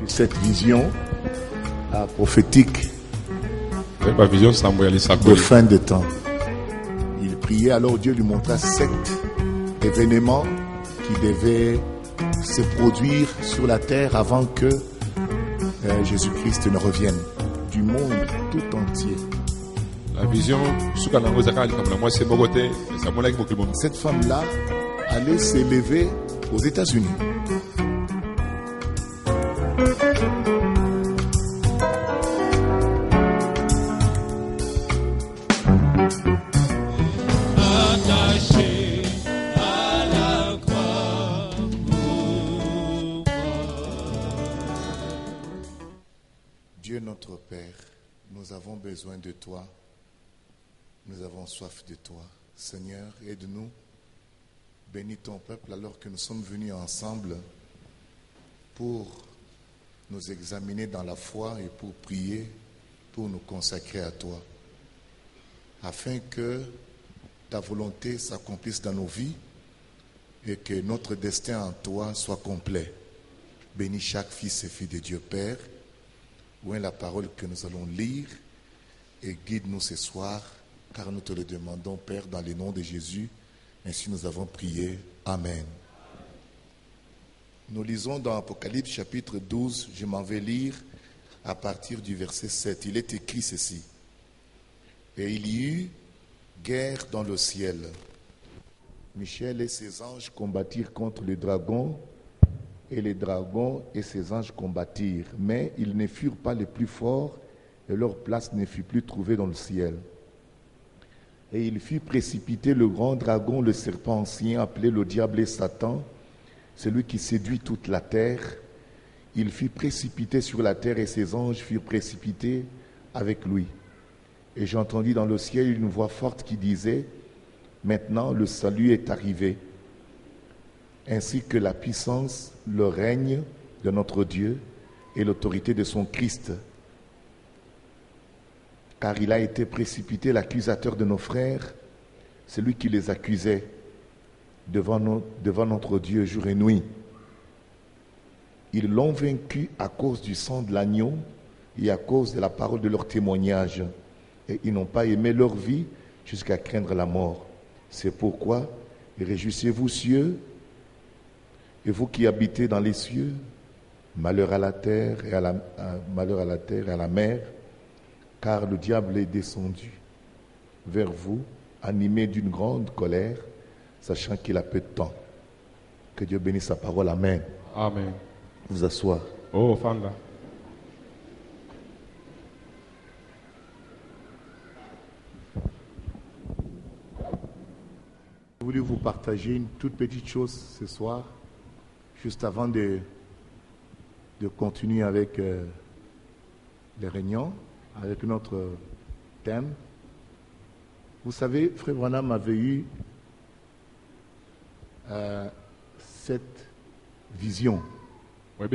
cette vision prophétique de fin de temps. Il priait, alors Dieu lui montra 7 événements qui devaient se produire sur la terre avant que Jésus-Christ ne revienne, du monde tout entier. La vision, cette femme-là allait s'élever aux États-Unis. Dieu notre Père, nous avons besoin de toi. Nous avons soif de toi. Seigneur, aide-nous. Bénis ton peuple alors que nous sommes venus ensemble pour nous examiner dans la foi et pour prier, pour nous consacrer à toi, afin que ta volonté s'accomplisse dans nos vies et que notre destin en toi soit complet. Bénis chaque fils et fille de Dieu Père, ouvre la parole que nous allons lire et guide-nous ce soir, car nous te le demandons, Père, dans le nom de Jésus. Ainsi nous avons prié. Amen. Nous lisons dans Apocalypse chapitre 12, je m'en vais lire à partir du verset 7. Il est écrit ceci. Et il y eut guerre dans le ciel. Michel et ses anges combattirent contre le dragon, et les dragons et ses anges combattirent. Mais ils ne furent pas les plus forts, et leur place ne fut plus trouvée dans le ciel. Et il fit précipiter le grand dragon, le serpent ancien, appelé le diable et Satan, celui qui séduit toute la terre. Il fit précipiter sur la terre et ses anges furent précipités avec lui. Et j'entendis dans le ciel une voix forte qui disait, « Maintenant le salut est arrivé, ainsi que la puissance, le règne de notre Dieu et l'autorité de son Christ. Car il a été précipité l'accusateur de nos frères, celui qui les accusait devant notre Dieu jour et nuit. Ils l'ont vaincu à cause du sang de l'agneau et à cause de la parole de leur témoignage. Et ils n'ont pas aimé leur vie jusqu'à craindre la mort. C'est pourquoi, réjouissez-vous cieux, et vous qui habitez dans les cieux, malheur à la terre et à la mer, car le diable est descendu vers vous, animé d'une grande colère, sachant qu'il a peu de temps. Que Dieu bénisse sa parole. Amen. Amen. Vous asseoir. Oh, Fanda. Je voulais vous partager une toute petite chose ce soir, juste avant de continuer avec les réunions, avec notre thème. Vous savez, Frère Branham avait eu cette vision. Vous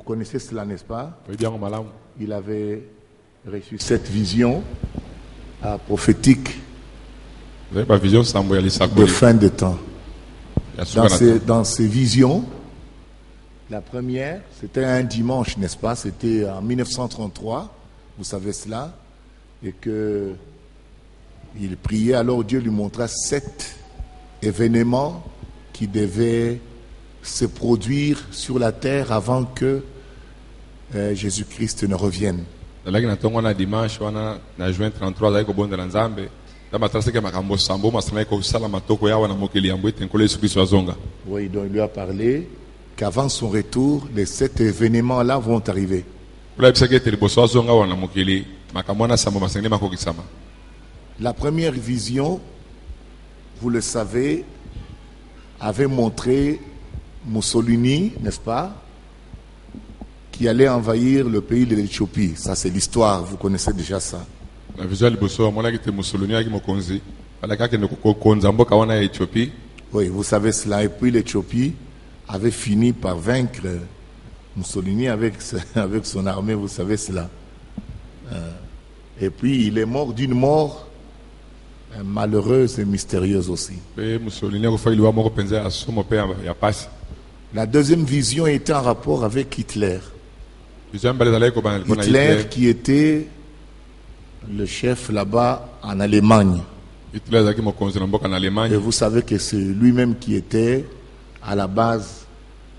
connaissez cela, n'est-ce pas? Il avait reçu cette vision prophétique de fin de temps. Dans ces visions, la première, c'était un dimanche, n'est-ce pas? C'était en 1933, vous savez cela, et que il priait, alors Dieu lui montra 7 événements qui devaient se produire sur la terre avant que Jésus-Christ ne revienne. Oui, donc il lui a parlé qu'avant son retour, les 7 événements-là vont arriver. La première vision, vous le savez, avait montré Mussolini, n'est-ce pas, qui allait envahir le pays de l'Éthiopie. Ça, c'est l'histoire, vous connaissez déjà ça. Oui, vous savez cela. Et puis l'Éthiopie avait fini par vaincre Mussolini avec son armée, vous savez cela. Et puis il est mort d'une mort La deuxième vision était en rapport avec Hitler. vision mbele ezalaki kobanda mpona Hitler Hitler. qui était le chef là-bas en Allemagne. Hitler azalaki mokonzi na mboka na Et Allemagne. vous savez que c'est lui-même qui était à la base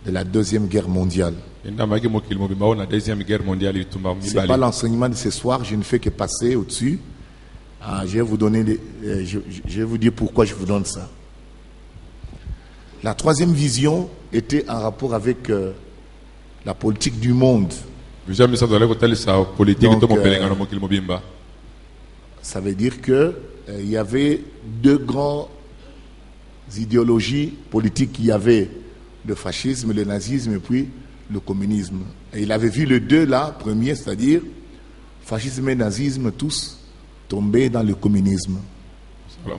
de la Deuxième Guerre mondiale. Endamaki mokili mobimba oyo na deuxième guerre mondiale itumba Ce n'est pas mibale. l'enseignement de ce soir, je ne fais que passer au-dessus. Je vais vous donner je vais vous dire pourquoi je vous donne ça. La troisième vision était en rapport avec la politique du monde. Vision misato ezalaki kotalisa politiki Donc, to mopelenga na mokili mobimba. Ça veut dire que il y avait deux grandes idéologies politiques. Il y avait le fascisme, le nazisme et puis le communisme. Et il avait vu les deux là, premier, c'est-à-dire fascisme et nazisme, tous tombés dans le communisme.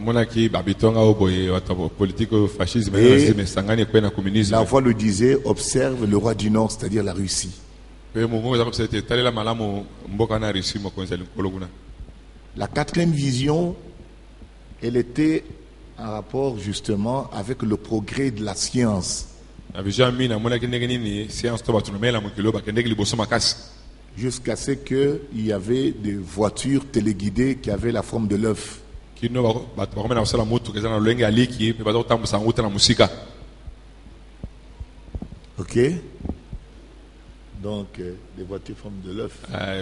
Monaki babitonga oyo boye bato politiki oyo fascisme Et nazisme esangani ekwe na communisme. La voix le disait, observe le roi du Nord, c'est-à-dire la Russie. Pe mongongo eza kopesa ete talela malamu mboka na Russie mokonzi ya likolo kuna. La quatrième vision, elle était en rapport justement avec le progrès de la science. Na vision ya mine amonaki ndenge nini science to bato nomela mokili oyo bakendeki liboso makasi. Jusqu'à ce qu'il y avait des voitures téléguidées qui avaient la forme de l'œuf. Kino bato bakomena kosala motuka eza na lolenge ya liki mpe baza kotambusa yango uta na mosika. Ok? Donc, des voitures forme de l'œuf.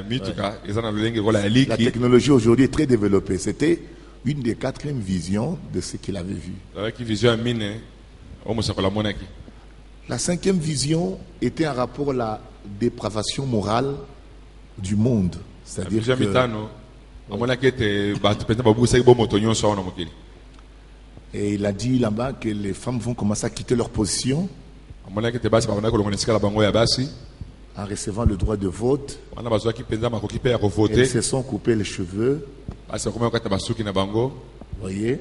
Mituka eza na lolenge kola ya La liki. technologie aujourd'hui est très développée. C'était une des quatrièmes visions de ce qu'il avait vu. Ezalaki vision ya mine oyo mosakolo amonaki. La cinquième vision était en rapport à la dépravation morale du monde. C'est-à-dire Vision ya que mitano amonaki ete bato mpenza babukisaki bomoto nyonso awa na mokili. et il a dit là-bas que les femmes vont commencer à quitter leur position Amonaki ete basi bakondaki kolonga na esika na bango ya basi. en recevant le droit de vote. Wana bazwaki mpenza makoki mpe ya Elles kovote. se sont coupées les cheveux. Basi bakomaki kokata basuki na bango. Voyez,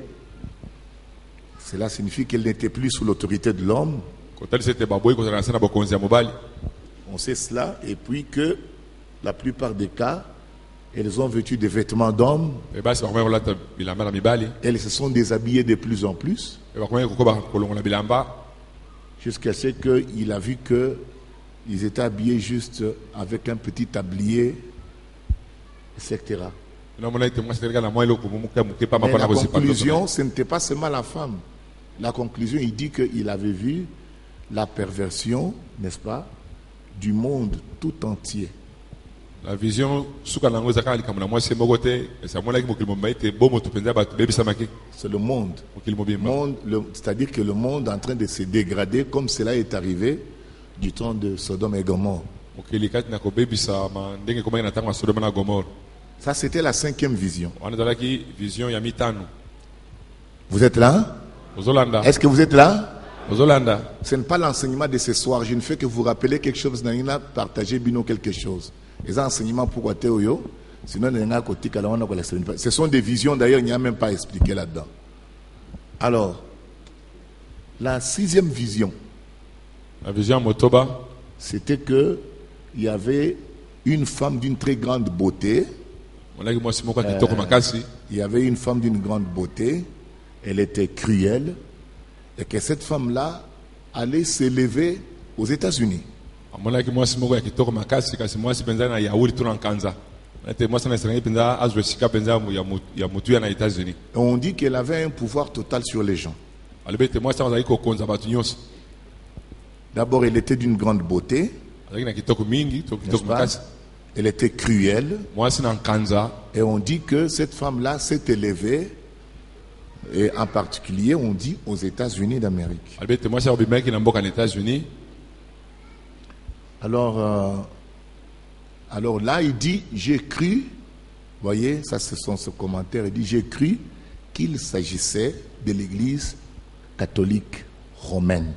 cela signifie qu'elles n'étaient plus sous l'autorité de l'homme. Kotalisa ete baboyi kozala na se na bokonzi ya mobali. On sait cela. Et puis que la plupart des cas, elles ont vêtu des vêtements d'hommes. Pe basi bakomaki kolata bilamba na mibali. Elles se sont déshabillées de plus en plus. Pe bakomaki kokoba kolongola bilamba. Jusqu'à ce qu'il a vu qu'ils étaient habillés juste avec un petit tablier, etc. Namona ete mwasi teleka na mwa eloko momuka moke pamba Mais mpona la kozipa conclusion, ce n'était pas seulement la femme. La conclusion, il dit qu'il avait vu la perversion, n'est-ce pas, du monde tout entier. La vision suka nango eza kaka likambo na mwasi moko te esi amonaki mokili mobimba ete bomoto mpenza bato bebisamaki C'est le monde. mokili mobimba. C'est-à-dire que le monde est en train de se dégrader comme cela est arrivé du temps de Sodome et Gomorre. mokili kati na kobebisama ndenge ekomaki na ntango ya sodoma na gomore. Ça, c'était la cinquième vision. Wana ezalaki vision ya mitano. Vous êtes là? Ozolanda. Est-ce que vous êtes là? Ozolanda. Ce n'est pas l'enseignement de ce soir. Je ne fais que vous rappeler quelque chose. Partager bino quelque chose. Les enseignements pour Théoyo. Sinon, ce sont des visions d'ailleurs, il n'y a même pas expliqué là-dedans. Alors, la sixième vision, La vision ya motoba c'était que il y avait une femme d'une très grande beauté. monaki mwasi moko ya kitoko makasi. Il y avait une femme d'une grande beauté. Elle était cruelle. Et que cette femme-là allait s'élever aux États-Unis. amonaki mwasi moko ya kitoko makasi kasi mwasi mpenza na yauli to na nkanza ete mwasi na esengangi mpenza azwa esika mpenza ya motu ya na États-Unis. Et on dit qu'elle avait un pouvoir total sur les gens. alobi ete mwasi yango azalaki kokonza bato nyonso. D'abord, elle était d'une grande beauté, azalaki na kitoko mingi to n'est-ce kitoko pas? makasi. Elle était cruelle. Mwasi na nkanza. Et on dit que cette femme-là s'est élevée, et en particulier, on dit aux États-Unis d'Amérique. alobi ete mwasi abimaki na mboka na États-Unis. Alors là, il dit, j'ai cru, voyez, ça c'est ce commentaire, il dit, j'ai cru qu'il s'agissait de l'église catholique romaine.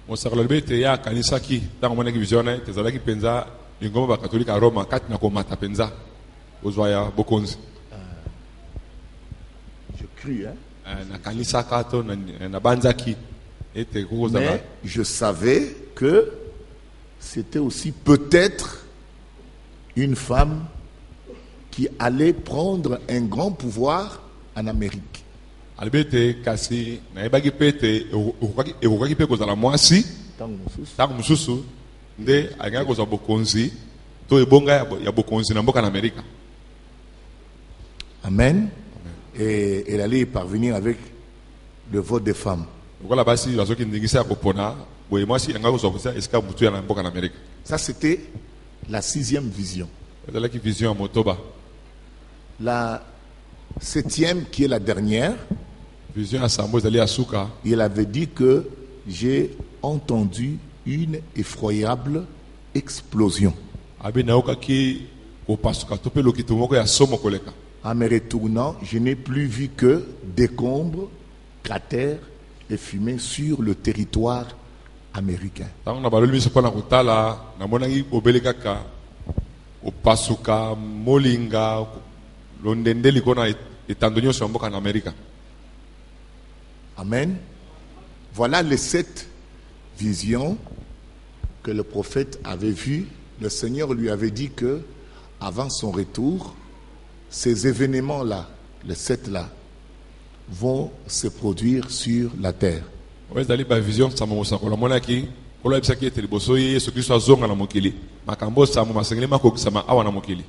mosakolo alobi ete ye akanisaki ntango amonaki vision na ete ezalaki mpenza lingomba bakatolike ya roma kati na komata mpenza kozwa ya bokonzi. J'ai cru, hein. nakanisaka to nabanzaki ete kokozala. Mais je savais que c'était aussi peut-être une femme qui allait prendre un grand pouvoir en Amérique. alobi ete kasi nayebaki mpe ete ekokaki mpe kozala mwasi ntango mosusu nde alingaki kozwa bokonzi to ebonga ya bokonzi na mboka na Amerika. Amen. Et elle allait y parvenir avec le vote des femmes. Lokola basi bazoki ndingisa ya kopona boye mwasi alingaki kozwa kusia esika mutu ya na mboka na Amerika. Ça c'était la 6e vision. Ezalaki vision ya motoba. La 7e, qui est la dernière, Vision ya sambo ezali ya suka. il avait dit que j'ai entendu une effroyable explosion. Abi naokaki kopasuka to pe lokito moko ya somo koleka. En me retournant, je n'ai plus vu que décombres, cratères et fumée sur le territoire américain. Tango na baloli miso pona kotala namonaki obele kaka opasuka molinga londende likona etando nyonso ya mboka na Amerika. Amen. Voilà les 7 visions que le prophète avait vues. Le Seigneur lui avait dit que, avant son retour, ces événements-là, les 7-là, vont se produire sur la terre. Ezali ba vision sama mosakola monaki kola bisaki ete liboso ye Yesu Kristo azonga na mokili makambo sama masengeli makokisama awa na mokili.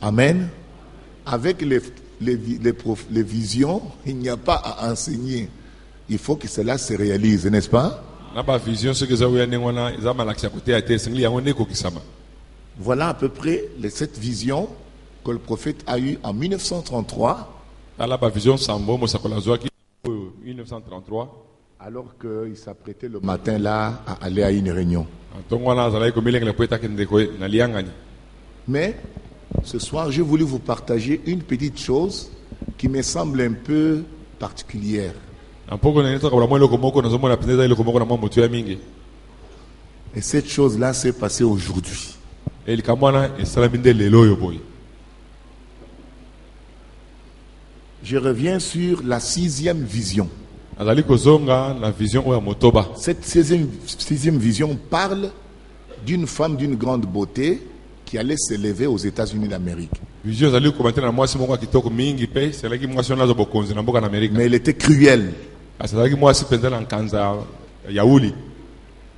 Amen. Avec les visions, il n'y a pas à enseigner. Il faut que cela se réalise, n'est-ce pas? Na ba vision ce que za oya nengwana za malakisa kote ate sengeli yango ne kokisama. Voilà à peu près les 7 visions que le prophète a eues en 1933. Ala ba vision sambo mosakola zwaki 1933. Alors qu'il s'apprêtait le matin là à aller à une réunion. Mais ce soir, j'ai voulu vous partager une petite chose qui me semble un peu particulière. Et cette chose-là s'est passée aujourd'hui. Je reviens sur la 6e vision. Cette 6e vision parle d'une femme d'une grande beauté qui allait s'élever aux États-Unis d'Amérique. Mais elle était cruelle.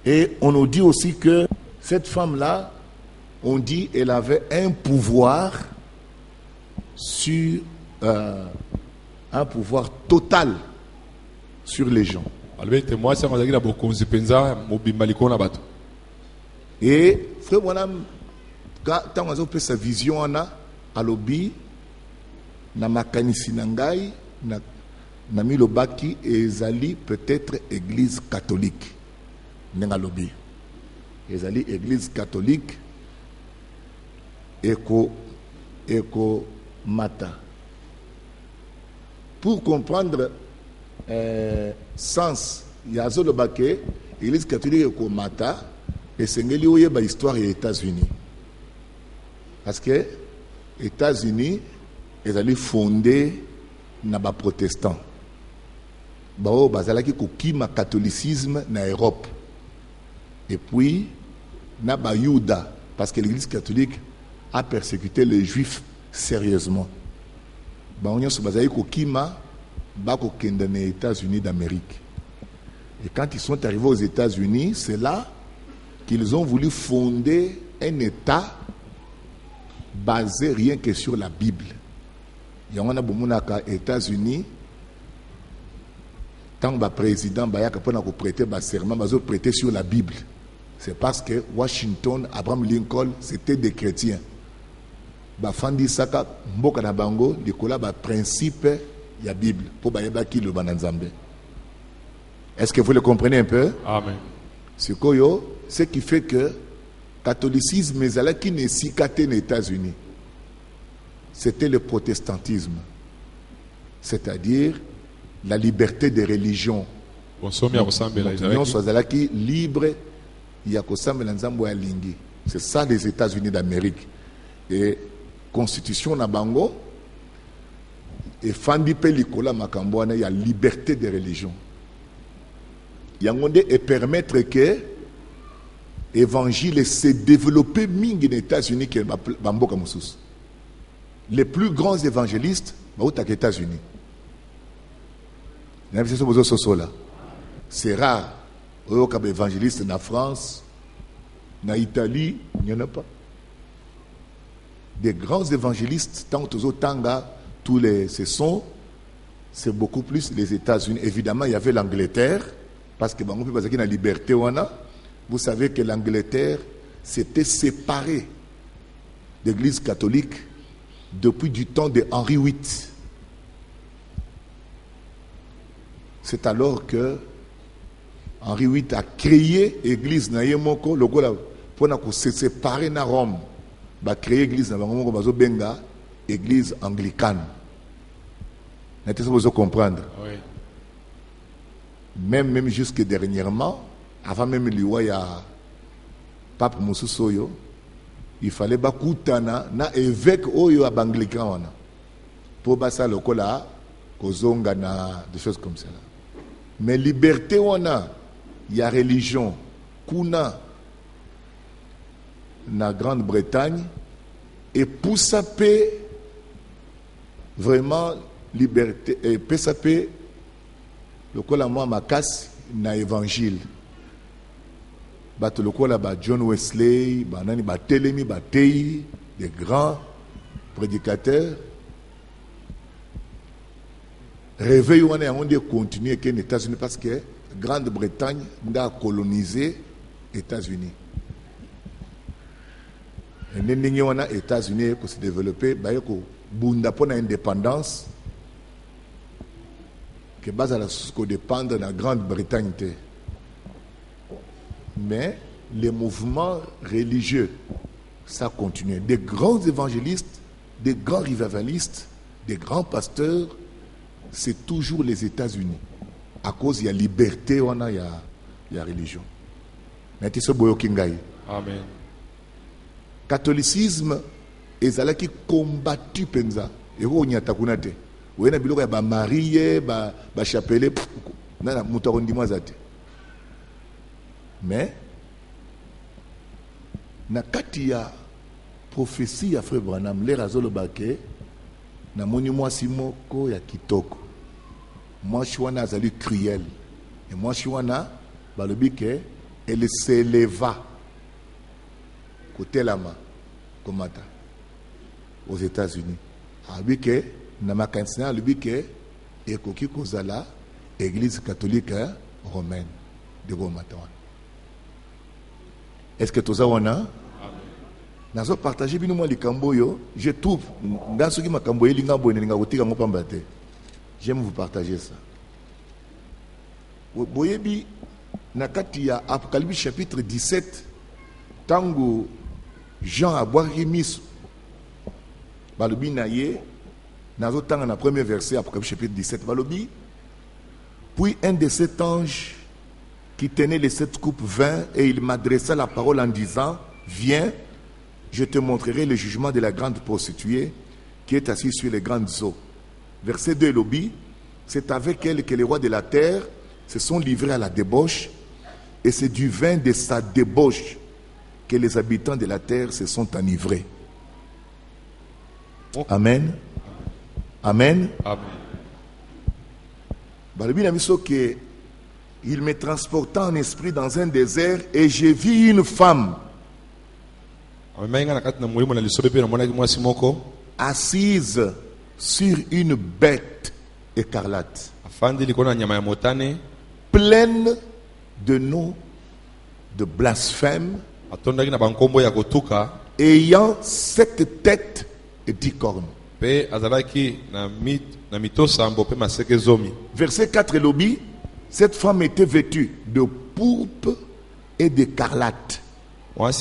Et on nous dit aussi que cette femme-là, on dit qu'elle avait un pouvoir un pouvoir total sur les gens. Et frère Bonham, quand on a fait sa vision, on a à l'obi, na makanisi nangai, na milobaki ezali peut-être église catholique. Nenga lobi. Ezali église catholique, eko mata. Pour comprendre sens yazo le baké l'église catholique ko mata et sengeli oye ba histoire des États-Unis parce que États-Unis ils allaient fonder na ba protestants bao bazalaki ko kima catholicisme na Europe et puis na ba Yuda parce que l'église catholique a persécuté les juifs sérieusement ba onyo so bazali ko kima bako kende aux États-Unis d'Amérique. Et quand ils sont arrivés aux États-Unis, c'est là qu'ils ont voulu fonder un État basé rien que sur la Bible. Il y a un États-Unis, tant que président Bayaka pour prêter serment, ils ont prêté sur la Bible. C'est parce que Washington, Abraham Lincoln, c'était des chrétiens. Bafandi Saka, Mboka na Bango, Nicolas, principe. Il y a la Bible pour qui le bananzambe. Est-ce que vous le comprenez un peu? Amen. Ce qui fait que le catholicisme est qui n'est si caté aux États-Unis. C'était le protestantisme. C'est-à-dire la liberté des religions. C'est ça les États-Unis d'Amérique. Et constitution na bango et fandi pelikola makambwana, il y a liberté de religion. Il y a et permettre que l'évangile se développe mingi aux États-Unis que bamboka musus. Les plus grands évangélistes aux États-Unis. C'est rare Comme évangéliste en France, en Italie, il n'y en a pas. Des grands évangélistes, tant aux Tanga, c'est beaucoup plus les États-Unis. Évidemment, il y avait l'Angleterre, parce que on peut pas dire la liberté. Vous savez que l'Angleterre s'était séparée de l'Église catholique depuis du temps de Henri VIII. C'est alors que Henri VIII a créé l'église Nayemoko, le gola pour se séparer de Rome, a créé l'église Nayemoko, benga église anglicane. Vous comprendre. Oui. Même jusque dernièrement, avant même il y a Pape Moussoussoyo, il fallait bakutana na évêque oyo abanglican wana pour basa lokola kozonga na des choses comme ça. Mais liberté wana il y a religion kuna na Grande-Bretagne et pour ça paix vraiment liberté et paix ça paix lokola moi makasi na évangile bato lokola ba John Wesley ba nani ba Telemi ba Tei des grands prédicateurs réveil wana on de continuer que les États-Unis parce que Grande-Bretagne a colonisé les États-Unis. Et les États-Unis qui se développer ba ko bunda pour l'indépendance que base à la ko dépendre de la Grande-Bretagne. Mais les mouvements religieux, ça continue. Des grands évangélistes, des grands revivalistes, des grands pasteurs, c'est toujours les États-Unis. À cause il y a liberté, il y a religion. Amen. Catholicisme, ils allaient qui combattu penza. Et où n'y a takunate. Où y a biloko ba marié, ba chapelet, nana mutarondi mwazate. Mais na kati ya prophétie ya frère Branham les razolo bake na moni mwasi moko ya kitoko mwasi wana azali cruel et mwasi wana balobi ke elle s'éleva kotelama komata aux États-Unis abi ke na makanisa alobi ke ekoki kozala église catholique romaine de komata wana. Est-ce que tout ça on a? Nazo partager bino moi likambo yo, je trouve ngaso ki makambo elinga boye ninga kotika ngo pamba te. J'aime vous partager ça. Boyebi na kati ya Apocalypse chapitre 17 tango Jean a boire miso. Balobi na ye nazo tanga na premier verset Apocalypse chapitre 17 balobi. Puis un de ces anges qui tenait les 7 coupes vint et il m'adressa la parole en disant: viens, je te montrerai le jugement de la grande prostituée qui est assise sur les grandes eaux. Verset 2, lobby, c'est avec elle que les rois de la terre se sont livrés à la débauche, et c'est du vin de sa débauche que les habitants de la terre se sont enivrés. Amen. Amen. Amen. Il me transporta en esprit dans un désert et j'ai vu une femme assise sur une bête écarlate, pleine de noms de blasphème, ayant 7 têtes et 10 cornes. Verset 4 lobby. Cette femme était vêtue de pourpre et d'écarlate et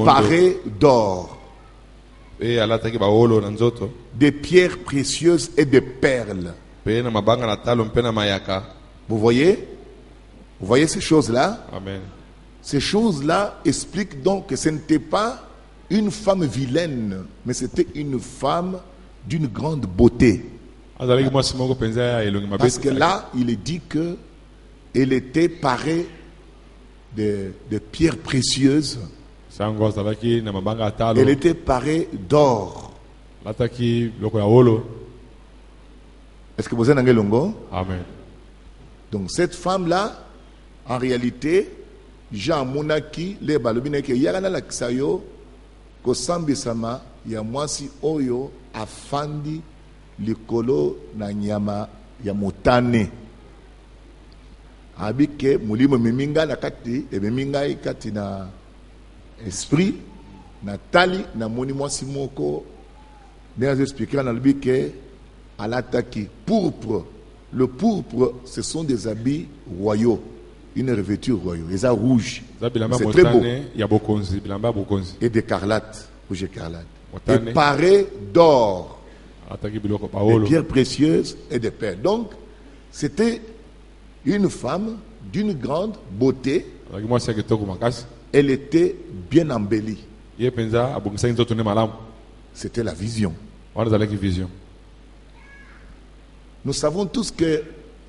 parée d'or, des pierres précieuses et des perles. Vous voyez ces choses-là? Amen. Ces choses-là expliquent donc que ce n'était pas une femme vilaine, mais c'était une femme d'une grande beauté. Parce que là, il est dit que elle était parée de pierres précieuses. Elle était parée d'or. Est-ce que vous êtes en longo? Amen. Donc cette femme-là, en réalité, Jean Monaki, les balobineke, Yarana Laksayo, Kosambisama, Yamwasi Oyo, Afandi, Likolo, Nanyama, Yamotane. Abike, Mulimo Miminga, na kati, et Miminga, kati na esprit, na tali, na monimo simoko, bien expliqué dans le bike, à l'attaque, pourpre. Le pourpre, ce sont des habits royaux, une revêture royale. Les habits rouges, c'est très beau. Et d'écarlate, rouge écarlate. Et paré d'or, de pierres précieuses et de perles. Donc, c'était une femme d'une grande beauté. Elle était bien embellie. C'était la vision. Nous savons tous que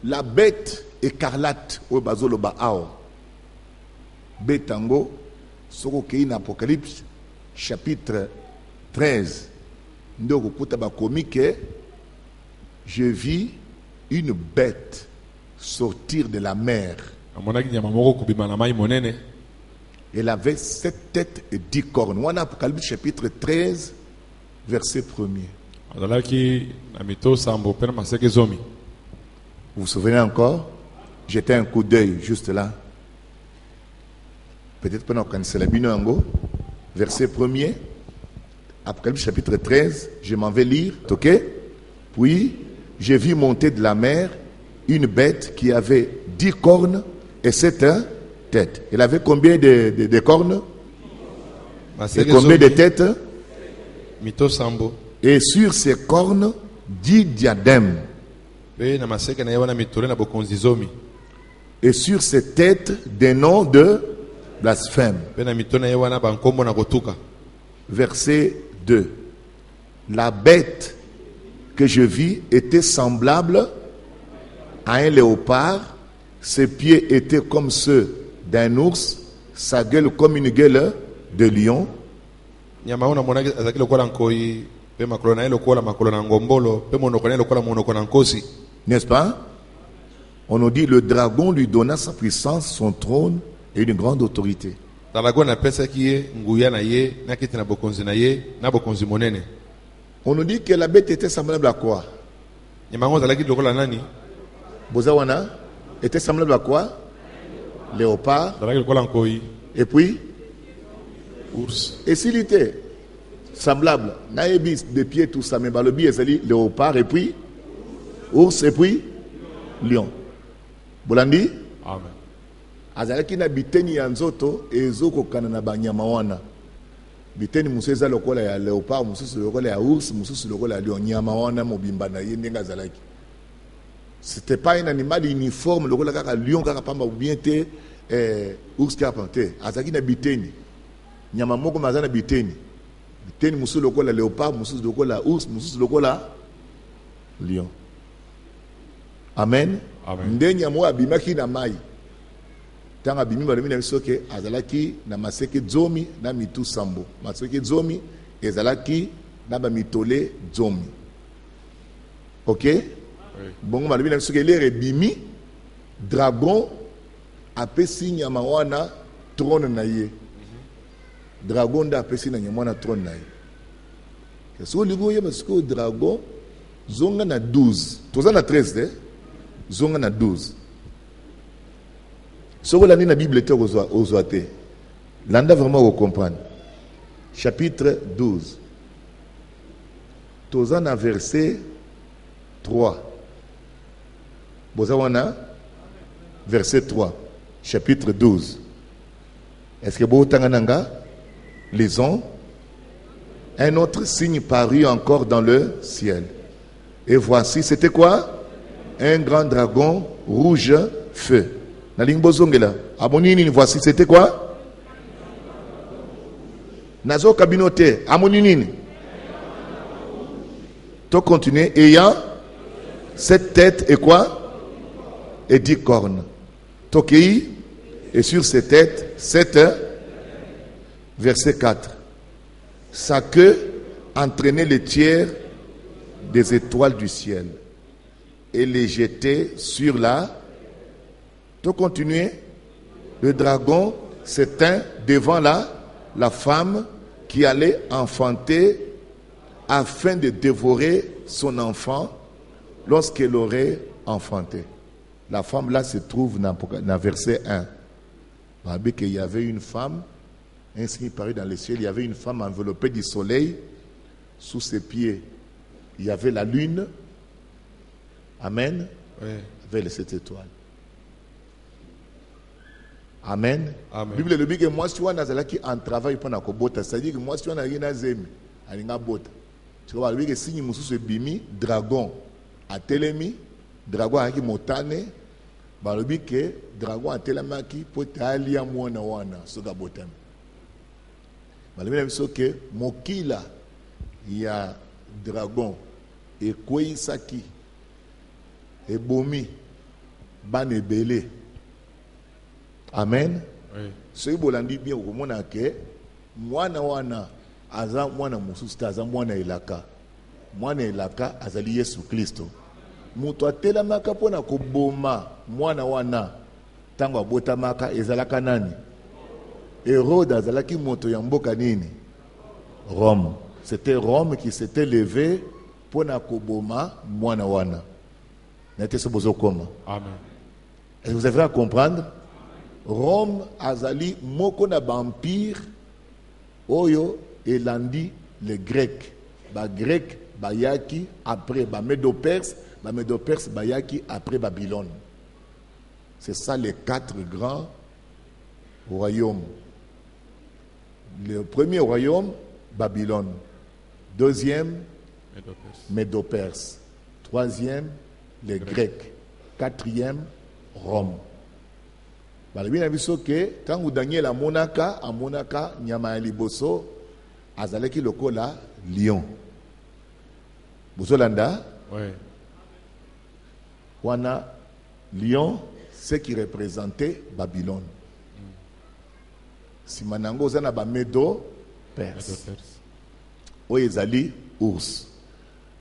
la bête écarlate au bazolo baao betango soko in Apocalypse chapitre 13 ndoko kuta ba que je vis une bête sortir de la mer. Elle avait 7 têtes et 10 cornes. On a Apocalypse chapitre 13 verset 1er. Vous vous souvenez encore? Jeter un coup d'œil juste là. Peut-être pendant qu'on se la binango. Verset 1er. Apocalypse chapitre 13. Je m'en vais lire. Ok? Puis, j'ai vu monter de la mer une bête qui avait 10 cornes et 7 têtes. Elle avait combien de cornes? Et combien de têtes? Et sur ses cornes, 10 diadèmes. Et sur ses têtes, des noms de blasphème. Verset 2. La bête que je vis était semblable à un léopard. Ses pieds étaient comme ceux d'un ours. Sa gueule comme une gueule de lion. N'est-ce pas? On nous dit le dragon lui donna sa puissance, son trône et une grande autorité. On nous dit que la bête était semblable à quoi? Bozawana était semblable à quoi? Léopard. Et puis? Ours. Et s'il était semblable, naébis de pieds, tout ça, mais le biais c'est léopard, et puis ours, et puis lion. Bolandi? Amen. Azalaki na biteni ya nzoto ezoko kana na banyama wana. Biteni museza lokola ya léopard, mususu lokola ya ours, mususu lokola ya lion. Nyama wana mobimba na ye ndenga azalaki. C'était pas un animal uniforme lokola kaka lion kaka pamba ou bien te ours kaka panté. Azalaki na biteni. Nyama moko mazana biteni. Biteni mususu lokola léopard, mususu lokola ours, mususu lokola lion. Amen. Ndenya mo abimaki na mai. Tanga bimi balimi na bisoke azalaki na maseke zomi na mitu sambo. Maseke zomi ezalaki na ba mitole zomi. OK? Oui. Bongo balimi na bisoke lere bimi dragon apesi nyama wana trône na ye. Dragon da apesi na nyama wana trône na ye. Keso ligo ye basiko dragon zonga na 12. Toza na 13 zonga na 12. Soko la ni na Bible te ozoate. Landa vraiment vous comprendre. Chapitre 12. Toza na verset 3. Bozawana verset 3. Chapitre 12. Est-ce que vous tangananga lisons? Un autre signe parut encore dans le ciel. Et voici, c'était quoi? Un grand dragon rouge feu. Voici, c'était quoi? Nazo kabinote, amoninini. To continuer, ayant 7 têtes et quoi? Et 10 cornes. Tokei, et sur ses têtes, 7. Verset 4. Sa queue entraînait les tiers des étoiles du ciel et les jetait sur la Tu continues. Le dragon s'éteint devant la femme qui allait enfanter afin de dévorer son enfant lorsqu'elle aurait enfanté. La femme là se trouve dans verset 1. Il y avait une femme, ainsi paru dans le ciel, il y avait une femme enveloppée du soleil, sous ses pieds. Il y avait la lune. Amen. Oui. Avec les 7 étoiles. Amen. Amen. Bible le dit que moi, si on a qui en travail pour nakobota, c'est-à-dire que moi, si on a rien à zemi, à l'inga bota. Tu vois, le dit que si nous sommes bimi, dragon, à telemi, dragon a qui motane, bah le dit que dragon a telema qui peut aller à mwana wana, ce que botam. Bah le dit que mokila, il y a dragon, et kweisaki, et bomi, ban et belé. Amen. Oui. Ce qui bolandi bien au monde que mwana wana aza mwana mususta aza mwana elaka. Mwana elaka azali Yesu Kristo. Muto atelamaka pona koboma mwana wana tango abotamaka ezalaka nani? Hérode azalaki moto ya mboka nini? Rome. C'était Rome qui s'était levé pona koboma mwana wana. N'était ce bozo koma. Amen. Et vous avez à comprendre? Rome azali moko na empire oyo elandi les Grecs. Ba Grec bayaki après ba Médo-Perse bayaki après Babylone. C'est ça les 4 grands royaumes. Le premier royaume, Babylone. Deuxième, Médo-Perse. Troisième, les Grecs. Quatrième, Rome. Balobi na biso ke tangu Daniel amonaka nyama ya liboso azalaki lokola lion. Bozolanda? Oui. Wana lion, ce qui représentait Babylone. Simanango zana ba Médo-Perse. Oyo ezali ours.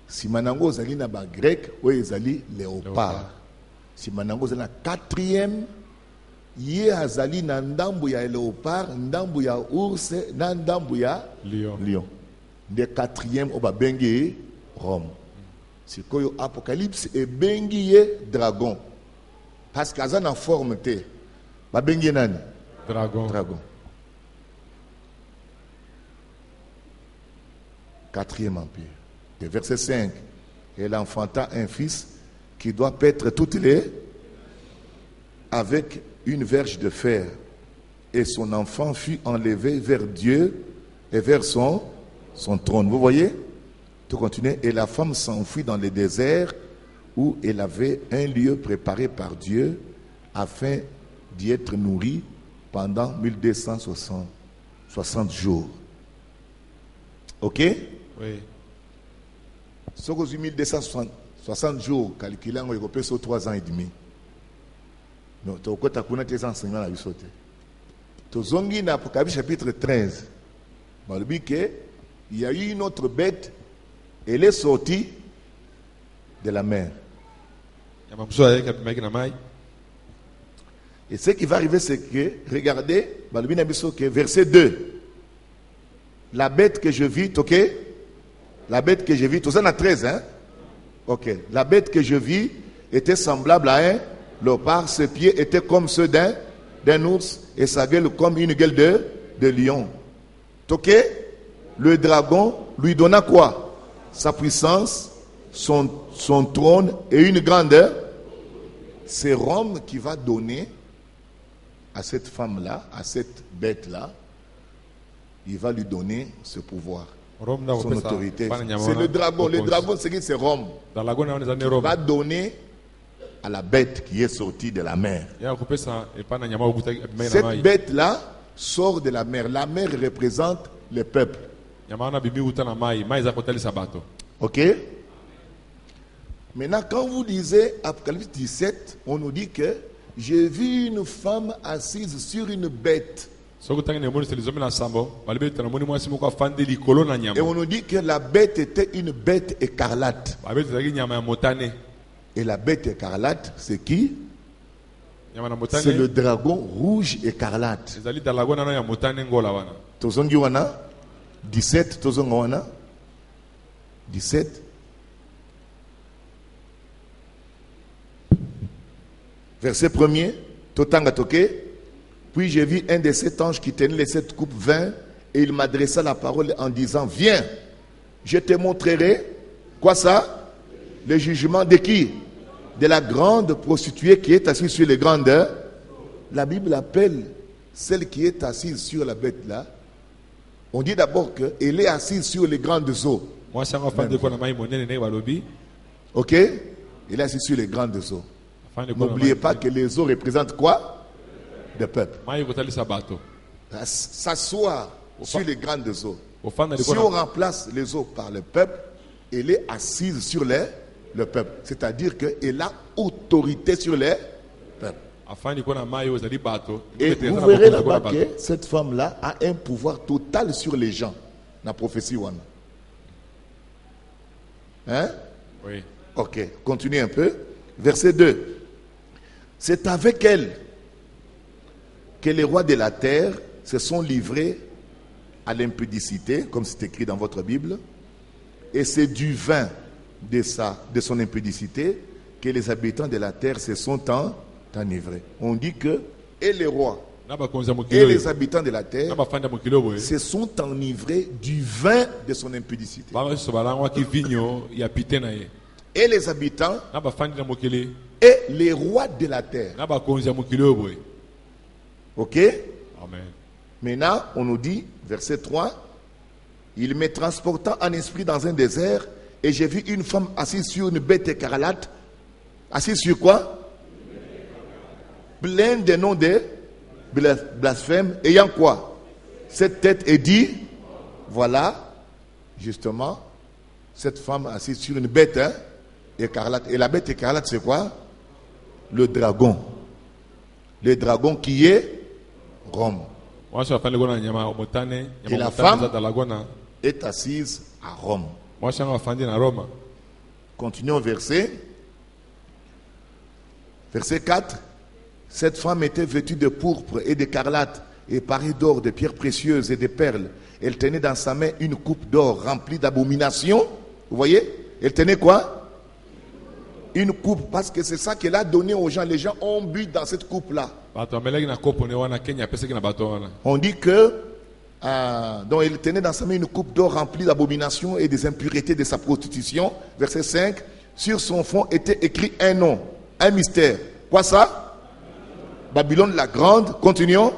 Simanango zali na ba grec, oyo ezali léopard. Simanango zana 4e Ye azali na ndambu ya léopard, ndambu ya ours, na ndambu ya lion. De 4e oba bengi Rome. Sikoyo Apocalypse e bengi ye dragon. Parce qu'aza na forme te. Ba bengi nani? Dragon. 4e empire. Et verset 5. Elle enfanta un fils qui doit paître toutes les avec une verge de fer, et son enfant fut enlevé vers Dieu et vers son trône. Vous voyez? Tout continue. Et la femme s'enfuit dans le désert où elle avait un lieu préparé par Dieu afin d'y être nourrie pendant 1260 jours. Ok? Oui. Ce que 1260 jours, calculé en Europe, c'est 3 ans et demi. Non, tu as tes enseignements à sauter. Tu zongi na Apocalypse chapitre 13. Il y a eu une autre bête, elle est sortie de la mer. Et ce qui va arriver, c'est que, regardez, verset 2. La bête que je vis, ok? La bête que je vis, tout ça, on a 13, hein? Ok. La bête que je vis était semblable à un léopard, ses pieds étaient comme ceux d'un ours et sa gueule comme une gueule de lion. Ok? Le dragon lui donna quoi? Sa puissance, son trône et une grandeur. C'est Rome qui va donner à cette femme-là, à cette bête-là, il va lui donner ce pouvoir, son autorité. C'est le dragon. Le dragon, c'est Rome. Il va donner à la bête qui est sortie de la mer. Cette bête-là sort de la mer. La mer représente le peuple. Ok? Maintenant, quand vous lisez Apocalypse 17, on nous dit que j'ai vu une femme assise sur une bête. Et on nous dit que la bête était une bête écarlate. Et la bête écarlate, c'est qui? C'est le dragon rouge écarlate. Tozongi wana 17 tozonga wana 17. Verset 1er, Totanga toke. Puis j'ai vu un de sept anges qui tenait les 7 coupes vin et il m'adressa la parole en disant: viens, je te montrerai quoi ça? Le jugement de qui? De la grande prostituée qui est assise sur les grandes. La Bible appelle celle qui est assise sur la bête là. On dit d'abord qu'elle est assise sur les grandes eaux. Ok? Elle est assise sur les grandes eaux. N'oubliez pas que les eaux représentent quoi? Le peuple. S'asseoir sur les grandes eaux. Si on remplace les eaux par le peuple, elle est assise sur le peuple. C'est-à-dire qu'elle a autorité sur le peuple. Et vous verrez là-bas que cette femme-là a un pouvoir total sur les gens. La prophétie Wana. Hein? Oui. Ok, continuez un peu. Verset 2. C'est avec elle que les rois de la terre se sont livrés à l'impudicité, comme c'est écrit dans votre Bible. Et c'est du vin de son impudicité que les habitants de la terre se sont enivrés. On dit que et les rois et les habitants de la terre se sont enivrés du vin de son impudicité. Et les habitants et les rois de la terre. Ok? Amen. Maintenant, on nous dit, verset 3, il me transporta en esprit dans un désert et j'ai vu une femme assise sur une bête écarlate. Assise sur quoi? Pleine de noms de blasphème, ayant quoi? Cette tête est dit, voilà, justement, cette femme assise sur une bête écarlate. Et la bête écarlate, c'est quoi? Le dragon. Le dragon qui est Rome. Et la femme est assise à Rome. Continuons au verset 4. Cette femme était vêtue de pourpre et d'écarlate et parée d'or, de pierres précieuses et de perles. Elle tenait dans sa main une coupe d'or remplie d'abominations. Vous voyez? Elle tenait quoi? Une coupe, parce que c'est ça qu'elle a donné aux gens. Les gens ont bu dans cette coupe-là. On dit que donc elle tenait dans sa main une coupe d'or remplie d'abominations et des impuretés de sa prostitution. Verset 5. Sur son fond était écrit un nom, un mystère. Quoi ça? Babylone la grande. Continuons.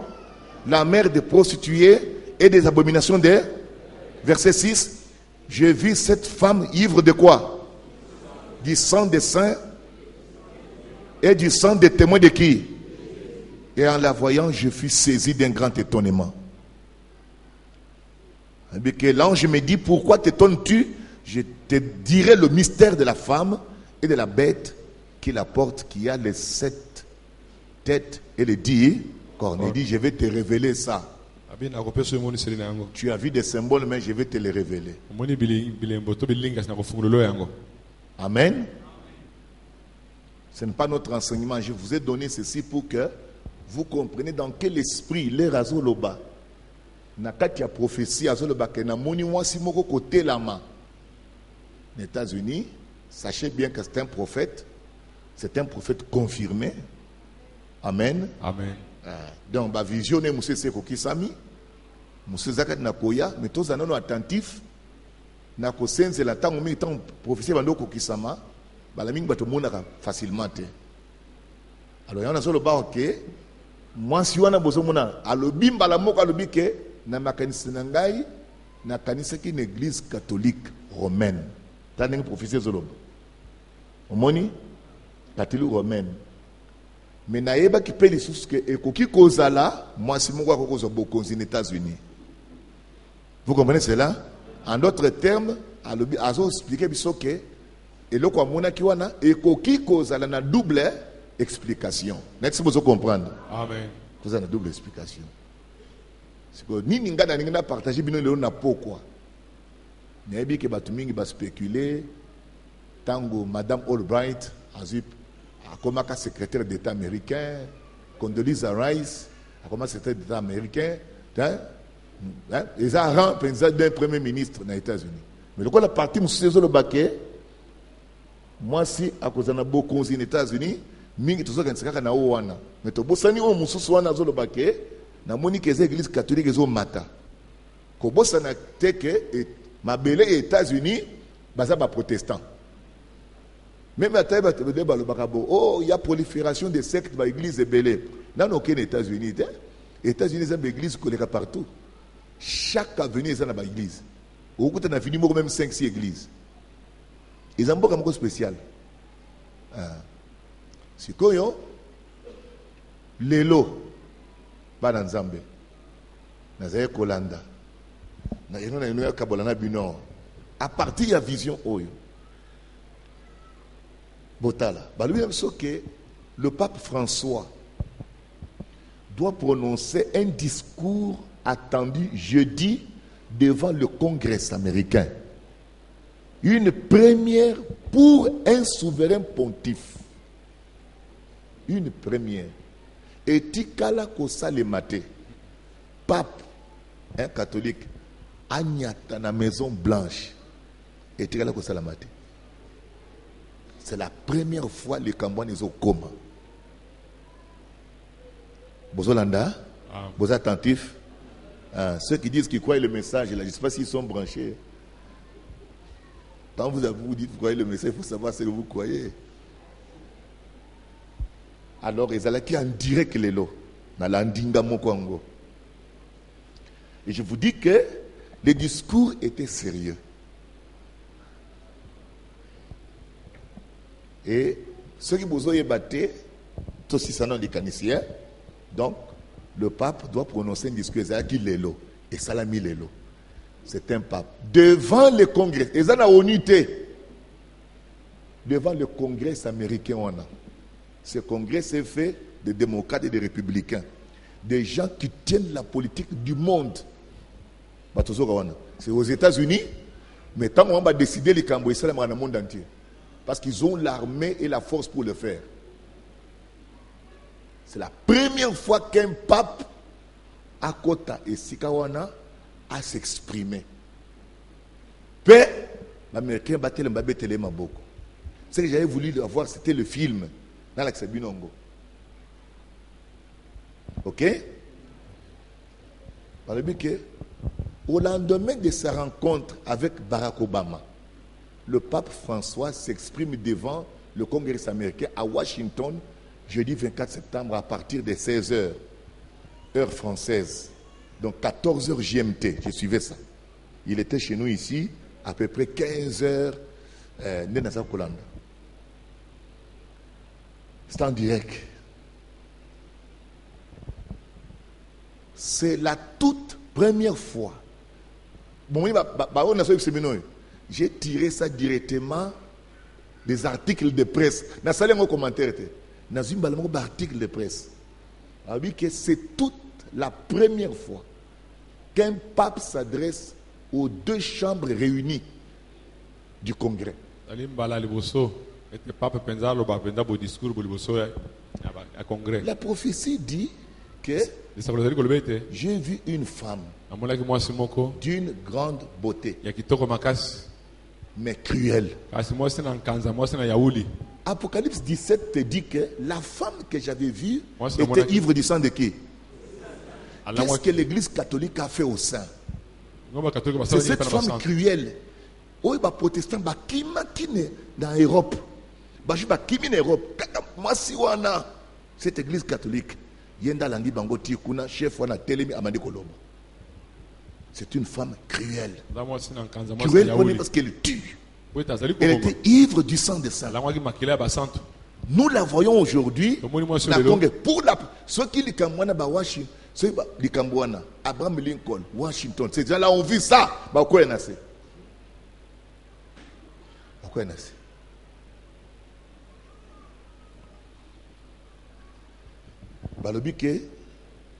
La mère des prostituées et des abominations des. Verset 6. Je vis cette femme ivre de quoi? Du sang des saints et du sang des témoins de qui? Et en la voyant, je fus saisi d'un grand étonnement. Et l'ange me dit: pourquoi t'étonnes-tu? Je te dirai le mystère de la femme et de la bête qui la porte, qui a les 7 têtes et les 10 cornes. Il dit: je vais te révéler ça. Tu as vu des symboles, mais je vais te les révéler. Amen. Ce n'est pas notre enseignement. Je vous ai donné ceci pour que vous compreniez dans quel esprit les razoloba. Nakatia prophétie azoloba ke na moni wasi moko côté lama. Les États-Unis, sachez bien que c'est un prophète. C'est un prophète confirmé. Amen. Amen. Donc ba visionner monsieur Seko Kisami, monsieur Zakat Nakoya, mais tous anano attentifs. Na ko senze la tango mi tango prophétie bando ko kisama bala mingi bato monaka facilement te. Alors yana solo ba OK moi si wana bozo mona alobi mbala moko alobi ke na makanisi na ngai na kanisa ki l'église catholique romaine tandis prophétie zolo omoni catholique romaine mais na yeba ki peli sous que ekoki kozala moi si moko ko zo bokonzi aux États-Unis. Vous comprenez cela? En d'autres termes, Azo expliqué que et le quoi mona ki wana ekoki kozala na double explication. N'est-ce que vous comprendre? Amen. Vous avez une double explication. C'est que ni ninga na ninga partager bino le na pourquoi. Nebi ke batu mingi ba spéculer tango madame Albright a komaka secrétaire d'État américain Condoleezza Rice, a commencé à être d'État américain, ils ont rang d'un premier ministre dans les États-Unis. Mais le coup la partie monsieur le baquet, moi si à cause de beaucoup aux États-Unis, mingi tout ça quand c'est na ouana. Mais to bosani o mususu wana zo le baquet, na moni que les églises catholiques zo mata. Ko bosana teke ma belé États-Unis, baza ba protestant. Même à Taïba, il y a prolifération des sectes dans l'église de Belé. Dans aucun États-Unis, les États-Unis ont des églises partout. Chaque avenue est dans l'église. Au côté, on a fini même 5-6 églises. Ils ont beaucoup de spécial. C'est quoi, Lelo, pas dans Zambie. Dans les Kolanda. Dans les Kabolana Bino. À partir de la vision, Botala. Que le pape François doit prononcer un discours attendu jeudi devant le Congrès américain. Une première pour un souverain pontife. Une première. Et Tikala Kosa le maté. Pape, un catholique, Agnata na Maison Blanche. Et Tikala Kosa le maté. C'est la première fois que les Cambouans sont au coma. Vous êtes attentifs? Ceux qui disent qu'ils croient le message, là, je ne sais pas s'ils sont branchés. Quand vous dites que vous croyez le message, il faut savoir ce que vous croyez. Alors, ils allaient qui en direct les lots, dans l'Andinga Mokongo. Et je vous dis que le discours était sérieux. Et ceux qui vous ont battu, tous ces salons des caniciens, donc le pape doit prononcer un discours qui l'élo. Et ça l'a mis l'élo. C'est un pape. Devant le congrès, ils ont unité. Devant le congrès américain, on a. Ce congrès s'est fait de démocrates et de républicains. Des gens qui tiennent la politique du monde. C'est aux États-Unis, mais tant qu'on va décider les Cambouis, c'est dans le monde entier. Parce qu'ils ont l'armée et la force pour le faire. C'est la première fois qu'un pape à Kota et Sikawana a s'exprimer. Père, l'Américain battait le Mbabé Téléma beaucoup. Ce que j'avais voulu avoir, c'était le film dans l'Axabinongo. Ok? Par le but que, au lendemain de sa rencontre avec Barack Obama, le pape François s'exprime devant le Congrès américain à Washington, jeudi 24 septembre à partir de 16h, heure française. Donc 14h GMT, je suivais ça. Il était chez nous ici, à peu près 15h, Nenasa Kolanda. C'est en direct. C'est la toute première fois. Bon, j'ai tiré ça directement des articles de presse. Dans un commentaire, dans un article de presse. C'est toute la première fois qu'un pape s'adresse aux deux chambres réunies du Congrès. La prophétie dit que j'ai vu une femme d'une grande beauté, mais cruelle. Apocalypse 17 te dit que la femme que j'avais vue était ivre du sang de qui? Qu'est-ce que l'église catholique a fait au sein? C'est cette femme cruelle. Oui, les protestants, qui dans l'Europe. Moi, si on a cette église catholique, c'est une femme cruelle. Cruelle parce qu'elle tue. Elle était ivre du sang de saints. Nous la voyons aujourd'hui. Pour ceux qui Washington, Abraham Lincoln, Washington, ces gens-là ont vu ça. Pourquoi est-ce que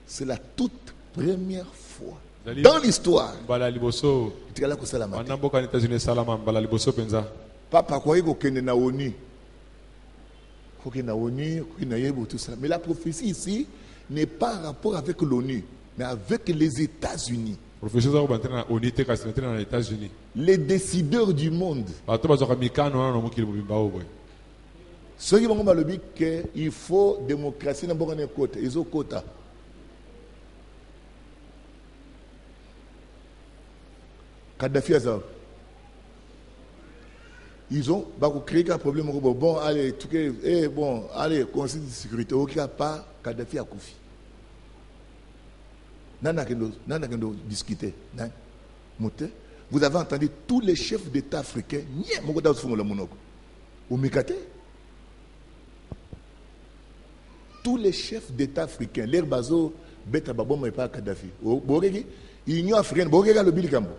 c'est la toute première fois dans l'histoire. Papa, quoi est-ce que na ONU? faut qu'il y ait l'ONU, qu'il y ait tout ça. Mais la prophétie ici n'est pas en rapport avec l'ONU, mais avec les États-Unis. Les décideurs du monde. Ceux qui vont dire qu'il faut démocratie dans le côté, ils ont quota. Kadhafi a ça. Ils ont créé un problème. Bon, allez, allez, conseil de sécurité. Au cas pas, Kadhafi a Koufi. Nana discuter. Vous avez entendu tous les chefs d'État africains. Tous les chefs d'État africains. L'air bazo, beta babom et pas Kadhafi. L'Union africaine, le Bill Gambo.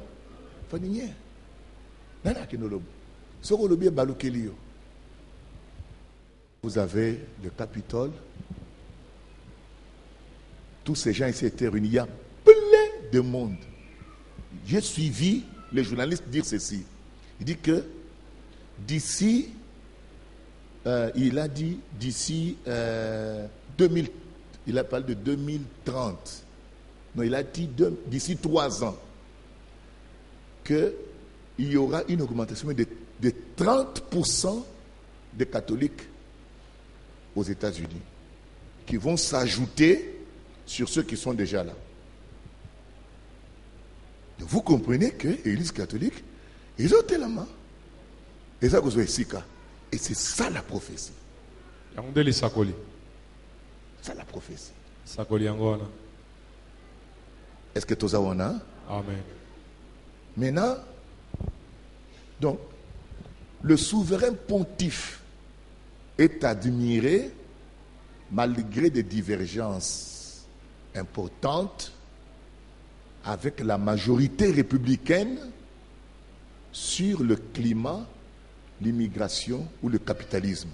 Vous avez le Capitole. Tous ces gens ici étaient réunis. Il y a plein de monde. J'ai suivi les journalistes dire ceci. Il dit que d'ici, il a dit d'ici 2000, il a parlé de 2030. Non, il a dit d'ici 3 ans qu'il y aura une augmentation de 30% des catholiques aux États-Unis qui vont s'ajouter sur ceux qui sont déjà là. Donc vous comprenez que l'Église catholique, ils ont tellement. Et ça, vous avez Sika. Et c'est ça la prophétie. C'est la prophétie. Est-ce que tout ça on a? Amen. Maintenant, donc, le souverain pontife est admiré malgré des divergences importantes avec la majorité républicaine sur le climat, l'immigration ou le capitalisme.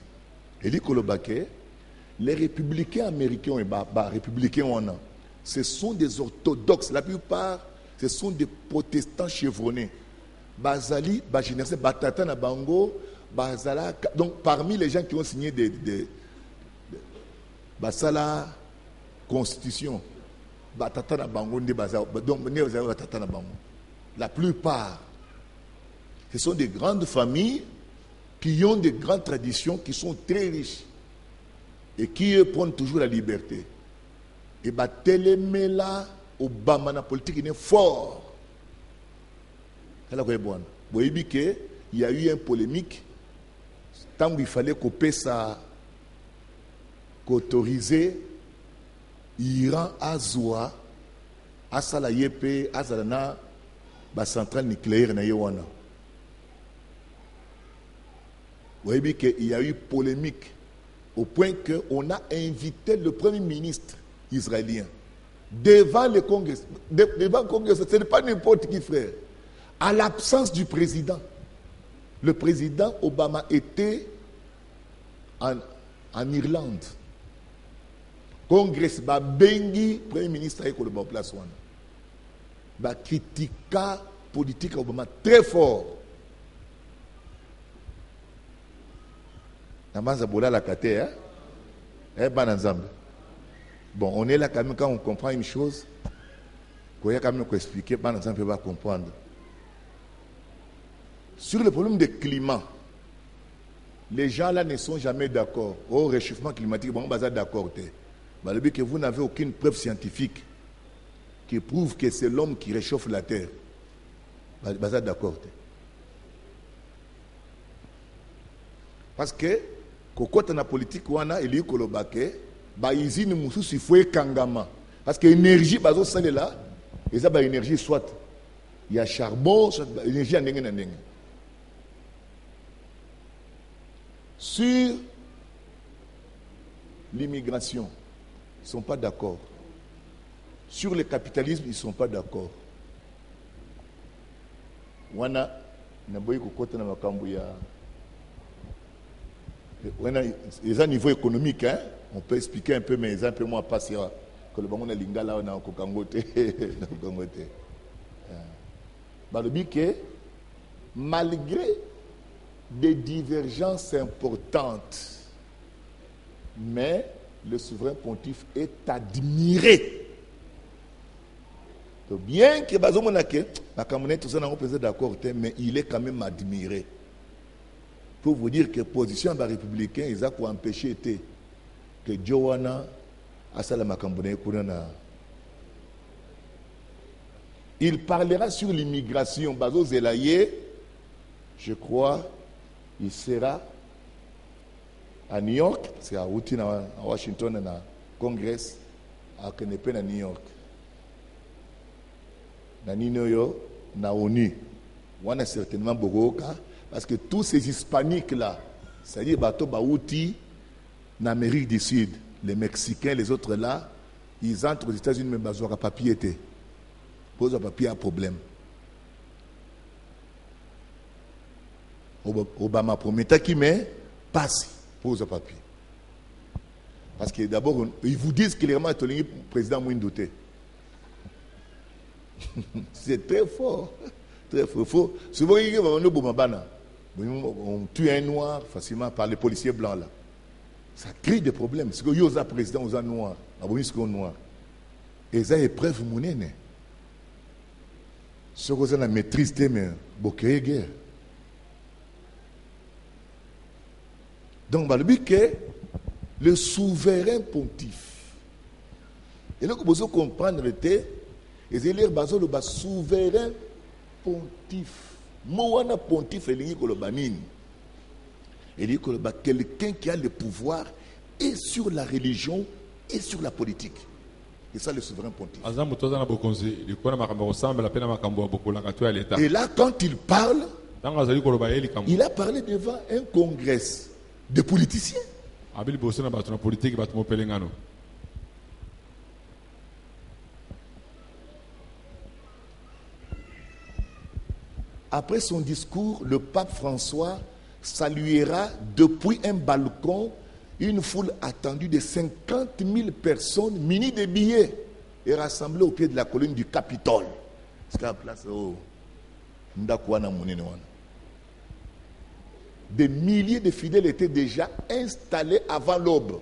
Et les républicains américains et républicains on a, ce sont des orthodoxes. La plupart, ce sont des protestants chevronnés. Bazali, Bajinese, Batata na Bango, Bazala. Donc, parmi les gens qui ont signé des Basala Constitution, Batata na Bango, donc, Batata na Bango. La plupart, ce sont des grandes familles qui ont des grandes traditions, qui sont très riches et qui prennent toujours la liberté. Et Télémela, Obama, la politique, il est fort. Vous voyez qu'il y a eu une polémique tant qu'il fallait qu'autoriser l'Iran à Zoua, à Salayepe, à Zalana, la centrale nucléaire. Vous voyez qu'il y a eu polémique au point qu'on a invité le premier ministre israélien devant le Congrès. Devant le Congrès, ce n'est pas n'importe qui, frère. À l'absence du président, le président Obama était en Irlande. Congrès, Bengi, premier ministre, il a place. Il critica politique Obama très fort. Bon, on est là quand même quand on comprend une chose, qu'il y a quand même qu'on expliquer, par exemple, on va comprendre. Sur le problème du climat, les gens là ne sont jamais d'accord. Au réchauffement climatique, bon, on est d'accord. Que vous n'avez aucune preuve scientifique qui prouve que c'est l'homme qui réchauffe la terre. Vous êtes d'accord. Parce que, quand on a politique, on a élu Kolobake, usine Moussou, il faut Kangama. Parce que l'énergie, c'est là, et ça, l'énergie, soit il y a charbon, soit l'énergie en dengue. Sur l'immigration, ils ne sont pas d'accord. Sur le capitalisme, ils ne sont pas d'accord. Wana, les à niveau économique, hein, on peut expliquer un peu, mais les un peu moins passer que le bangon de lingala on a au Congote. Malgré des divergences importantes Mais le souverain pontife est admiré. Donc, bien que tout ça n'a pas d'accord, mais il est quand même admiré. Pour vous dire que la position des républicains, ils ont empêché que Johanna il parlera sur l'immigration. Bazo Zelaye, je crois, il sera à New York, c'est à Washington, à Congrès, à Kenepe, à New York. Na Ninoyo, na ONU. On a certainement beaucoup, parce que tous ces hispaniques-là, c'est-à-dire Bato Baouti, en Amérique du Sud, les Mexicains, les autres là, ils entrent aux États-Unis, mais Bazo a papier était. Pose un papier à problème. Obama promet qui met passe pose un papier. Parce que d'abord, ils vous disent clairement que le président Mouindouté. C'est très fort. Très fort. Souvent, on tue un noir facilement par les policiers blancs là. Ça crée des problèmes. Parce que y a un président aux noirs, noir. Et ça est preuve mounene. Ce que vous avez maîtrise, mais beaucoup de guerre. Donc, le but que le souverain pontife. Et là, vous comprendre, c'est le souverain pontife. Moana pontife, il y a quelqu'un qui a le pouvoir et sur la religion et sur la politique. C'est ça le souverain pontife. Et là, quand il parle, il a parlé devant un congrès de politiciens. Après son discours, le pape François saluera depuis un balcon une foule attendue de 50 000 personnes munies de billets et rassemblées au pied de la colline du Capitole. Des milliers de fidèles étaient déjà installés avant l'aube,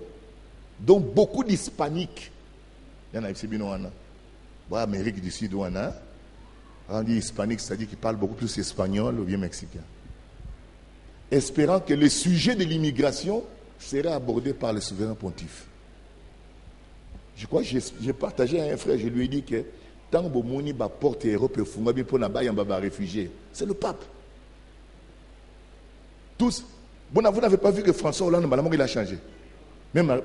dont beaucoup d'hispaniques. Il y en a ici, Amérique du Sud, on dit hispanique, c'est-à-dire qu'ils parlent beaucoup plus espagnol ou bien mexicain. Espérant que le sujet de l'immigration serait abordé par le souverain pontife. Je crois que j'ai partagé à un frère, je lui ai dit que tant que Mouni va porter Europe et Fungabi pour les réfugiés, c'est le pape. Tous. Vous n'avez pas vu que François Hollande, il a changé. Même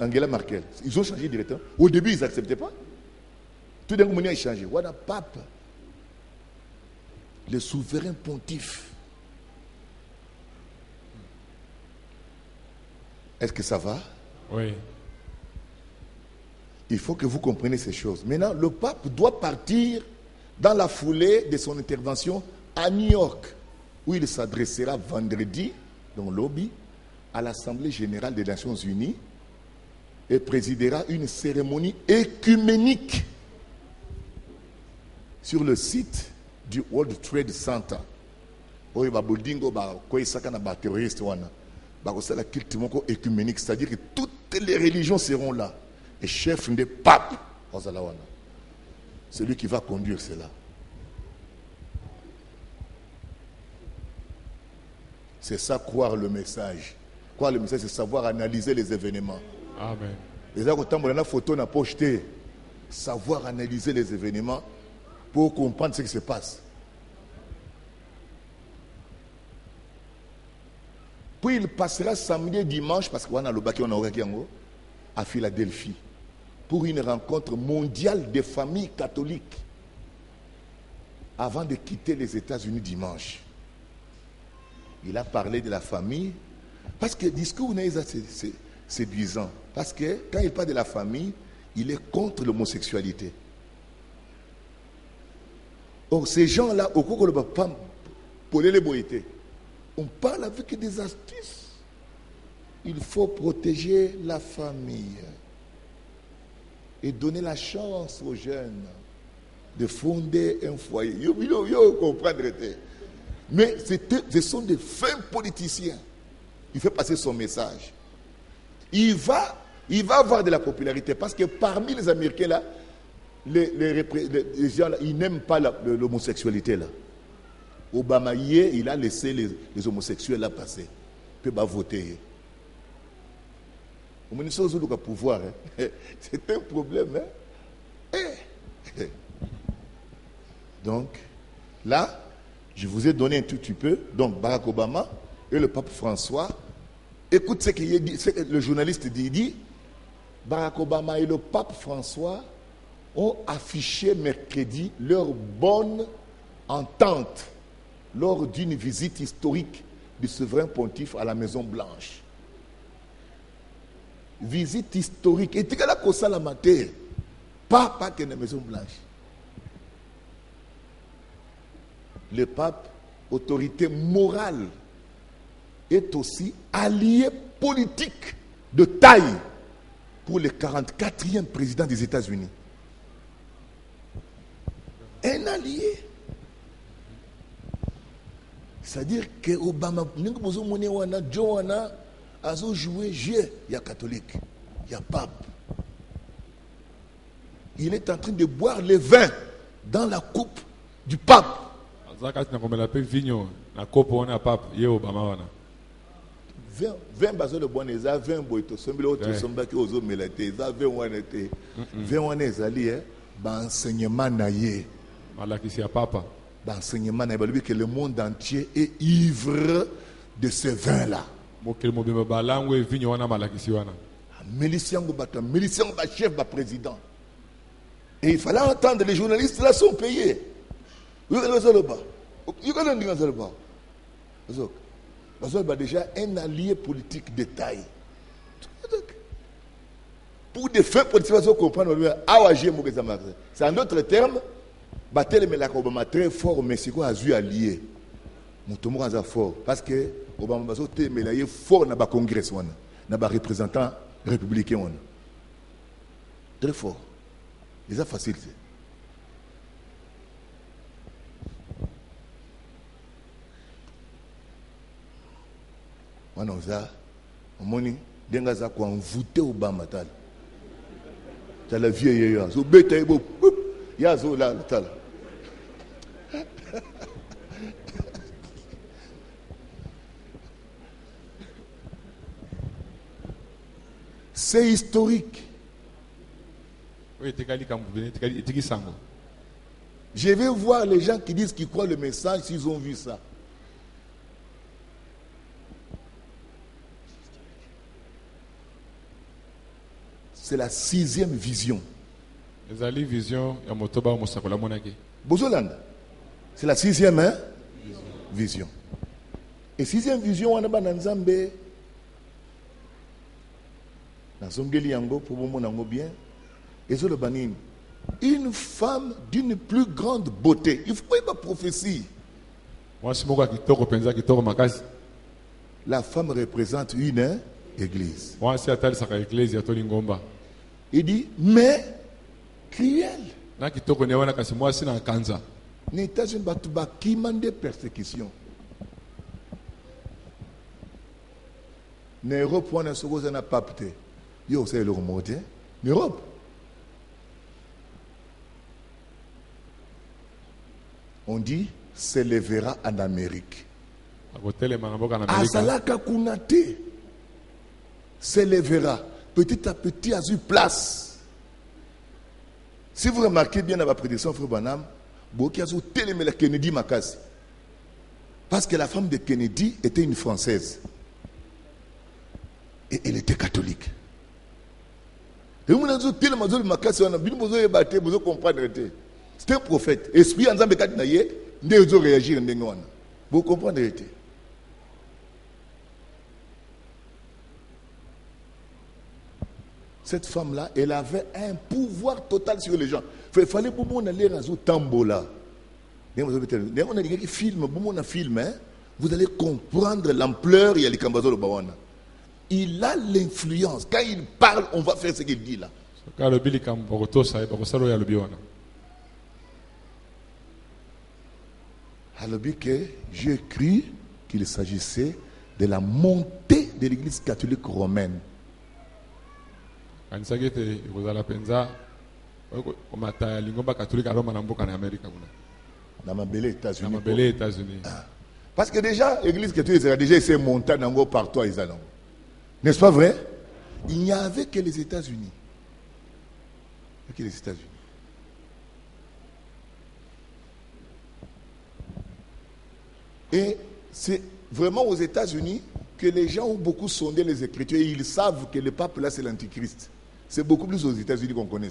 Angela Merkel. Ils ont changé directement. Au début, ils n'acceptaient pas. Tout d'un coup, Mouni a changé. Voilà, pape. Le souverain pontife. Est-ce que ça va? Oui. Il faut que vous compreniez ces choses. Maintenant, le pape doit partir dans la foulée de son intervention à New York, où il s'adressera vendredi, dans le lobby, à l'Assemblée générale des Nations Unies et présidera une cérémonie écuménique sur le site du World Trade Center. C'est-à-dire que toutes les religions seront là. Et chef des papes, celui qui va conduire cela. C'est ça, croire le message. Croire le message, c'est savoir analyser les événements. Amen. Les gens, quand on a une photo, on a posté. Savoir analyser les événements pour comprendre ce qui se passe. Puis il passera samedi et dimanche, parce qu'on a le bac, on a à Philadelphie, pour une rencontre mondiale des familles catholiques, avant de quitter les États-Unis dimanche. Il a parlé de la famille, parce que le discours c'est séduisant. Parce que quand il parle de la famille, il est contre l'homosexualité. Or, ces gens-là, au cours de la pour les boïtés, on parle avec des astuces. Il faut protéger la famille et donner la chance aux jeunes de fonder un foyer. Vous comprenez? Mais ce sont des fins politiciens. Il fait passer son message. il va avoir de la popularité parce que parmi les Américains là, les gens là, ils n'aiment pas l'homosexualité là. Obama hier, il a laissé les homosexuels là passer. Il peut pas voter. Au moins, ils ont pouvoir. Hein. C'est un problème. Hein. Donc, là, je vous ai donné un tout petit peu. Donc, Barack Obama et le pape François. Écoute ce que le journaliste dit. Il dit, Barack Obama et le pape François ont affiché mercredi leur bonne entente lors d'une visite historique du souverain pontife à la Maison Blanche. Visite historique. Et tu as la la matière. Pas que la Maison Blanche. Le pape, autorité morale, est aussi allié politique de taille pour le 44e président des États-Unis. Un allié. C'est-à-dire que Obama, Johanna, a joué jeu, il y a catholique, il y a pape. Il est en train de boire le vin dans la coupe du pape. 20 bazo de bon eza 20 boito sombile auto sombaki ozo melate eza 20 wana te 20 wana ezali ba enseignement na ye malakisi ya papa ba enseignement na ye que le monde entier est ivre de ce vin là mokele mobimba balango e vinyo wana malakisi wana miliciango ba chef ba président et il fallait entendre les journalistes là sont payés déjà un allié politique de taille. Pour des fins politiques, il faut comprendre c'est en d'autres termes, Obama très fort, mais c'est quoi un allié? Fort. Parce que Obama est fort dans le congrès, dans le représentant républicain. Très fort. C'est facile. Wana oza omoni denga za kwa envoûté Obama tal la vieille ya zo beta ebo ya zo la tal c'est historique. Je vais voir les gens qui disent qu'ils croient le message s'ils ont vu ça. C'est la 6e vision. C'est la 6e vision. Et 6e vision, on a Nzambe. Bien. Et le banine. Une femme d'une plus grande beauté. Il faut pas prophétie. La femme représente une église. Il dit, mais cruel. N'était une batouba qui m'a des persécutions. N'Europe, on a ce n'a pas pété. Yo, c'est le remonté. N'Europe. On dit, s'élèvera en Amérique. Azalaka Kunate s'élèvera. Petit à petit, a eu place. Si vous remarquez bien dans la prédiction, Frère Branham, Boki a télémé la Kennedy Makasi. Parce que la femme de Kennedy était une Française. Et elle était catholique. Et vous avez tellement de Makasi, vous avez comprendre. C'était un prophète. Esprit en Zambé Katinaye, vous avez réagi. Vous comprenez. Cette femme-là, elle avait un pouvoir total sur les gens. Il fallait pour moi aller dans un tambola. On a dit film, vous allez comprendre l'ampleur. Il a l'influence. Quand il parle, on va faire ce qu'il dit là. Alors que j'ai cru qu'il s'agissait de la montée de l'église catholique romaine. kanisa ete ekozala penza komata ya lingomba catholique à Rome na mboka na Amerika kuna. Dans ma belle États-Unis. Na mabele États-Unis. Parce que déjà, l'église catholique a déjà essayé de monter partout à Israël. N'est-ce pas vrai? Il n'y avait que les États-Unis. Que les États-Unis. Et c'est vraiment aux États-Unis que les gens ont beaucoup sondé les Écritures et ils savent que le pape là c'est l'Antichrist. C'est beaucoup plus aux États-Unis qu'on connaît.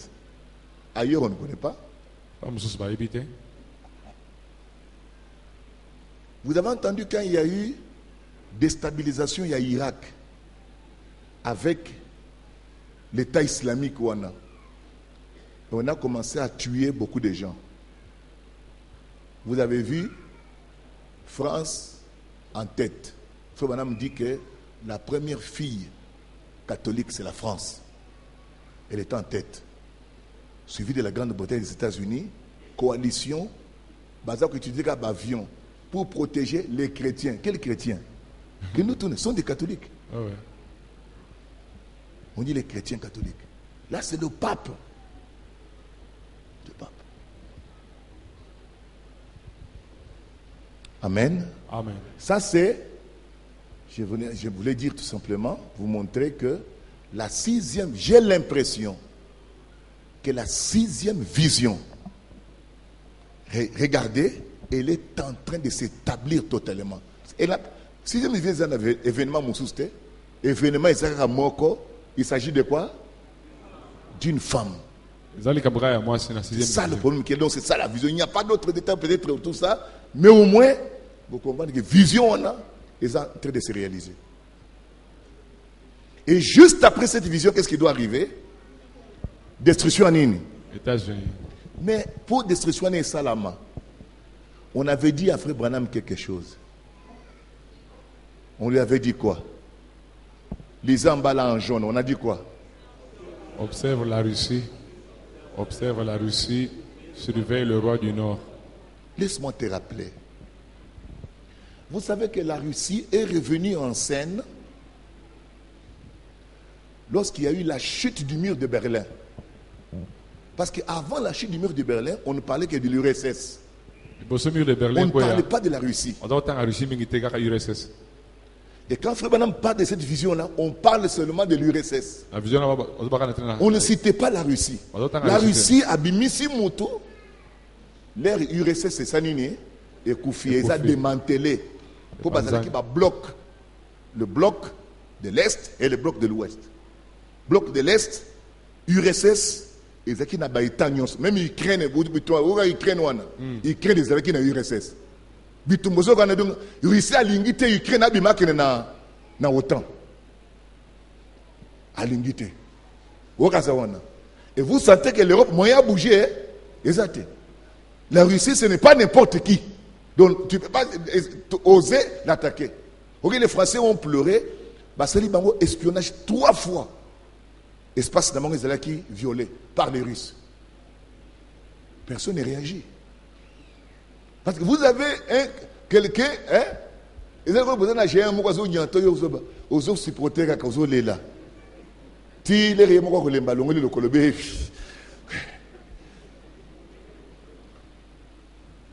Ailleurs on ne connaît pas. Vous avez entendu quand il y a eu déstabilisation, il y a Irak avec l'État islamique où on a commencé à tuer beaucoup de gens. Vous avez vu France en tête. Madame dit que la première fille catholique c'est la France. Elle est en tête. Suivi de la Grande-Bretagne et des États-Unis, coalition, basée que tu dis qu'à avion pour protéger les chrétiens. Quels chrétiens? Que nous tous sont des catholiques. Ah ouais. On dit les chrétiens catholiques. Là, c'est le pape. Le pape. Amen. Amen. Ça, c'est, je voulais dire tout simplement, vous montrer que la sixième, j'ai l'impression que la sixième vision, regardez, elle est en train de s'établir totalement. Et la sixième vision, c'est un événement, événement, il s'agit de quoi? D'une femme. C'est ça le problème, donc c'est ça la vision. Il n'y a pas d'autres détails peut-être tout ça, mais au moins, vous comprenez que vision on a, elle est en train de se réaliser. Et juste après cette vision, qu'est-ce qui doit arriver? Destruction en Inde. États-Unis. Mais pour destruction en Salama, on avait dit à Frère Branham quelque chose. On lui avait dit quoi? Les emballants en jaune, on a dit quoi? Observe la Russie, surveille le roi du Nord. Laisse-moi te rappeler. Vous savez que la Russie est revenue en scène lorsqu'il y a eu la chute du mur de Berlin. Parce qu'avant la chute du mur de Berlin, on ne parlait que de l'URSS. On ne parlait pas de la Russie. Et quand Frère Branham parle de cette vision-là, on parle seulement de l'URSS. On ne citait pas la Russie. La Russie a bimisi moto. L'air URSS c'est Sanini et Koufi. Ils ont démantelé. Pour passer le bloc de l'Est et le bloc de l'Ouest. Bloc de l'Est, URSS, et qui n'a pas été même Ukraine, Ukraine, ils avaient URSS. Bitumbozo kana donc Russie a lingité Ukraine abima kene na OTAN. A lingité. Et vous sentez que l'Europe moyen a bougé, exact. La Russie ce n'est pas n'importe qui. Donc tu ne peux pas oser l'attaquer. OK, les Français ont pleuré, Basali Bango espionnage 3 fois. Espace d'amont ils qui violé par les Russes. Personne n'a réagi. Parce que vous avez quelqu'un, et vous avez besoin d'un un mot aux supporters à cause de là. Si les réels les ballons, le colobé.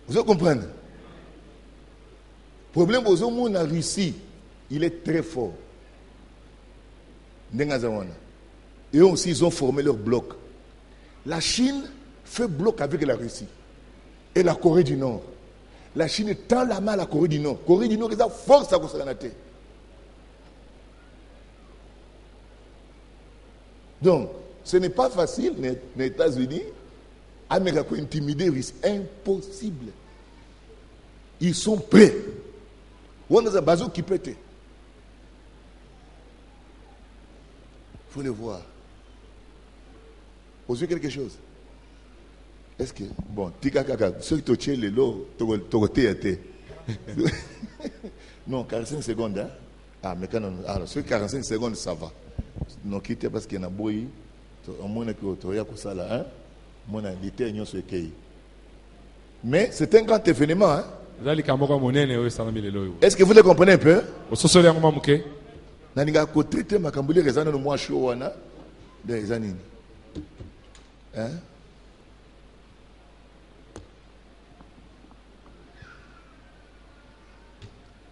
Vous comprenez? Le problème aux hommes en Russie, il est très fort. Et aussi, ils ont formé leur bloc. La Chine fait bloc avec la Russie et la Corée du Nord. La Chine tend la main à la Corée du Nord. Corée du Nord, ils ont force à Kosanate. Donc, ce n'est pas facile, les États-Unis, Américains intimider, c'est impossible. Ils sont prêts. On a un bazou qui pète. Il faut le voir. Osez quelque chose. Est-ce que, bon, tikakaka, ceux qui te les lots, non, 45 secondes, hein? Ah, mais quand on, alors, sur 45 secondes, ça va. Non, quittez parce qu'il y a un bruit, au moins que tu as ça là, hein? Mon invité, nous sommes mais c'est un grand événement, hein? Est-ce que vous le comprenez un peu? des années. Hein?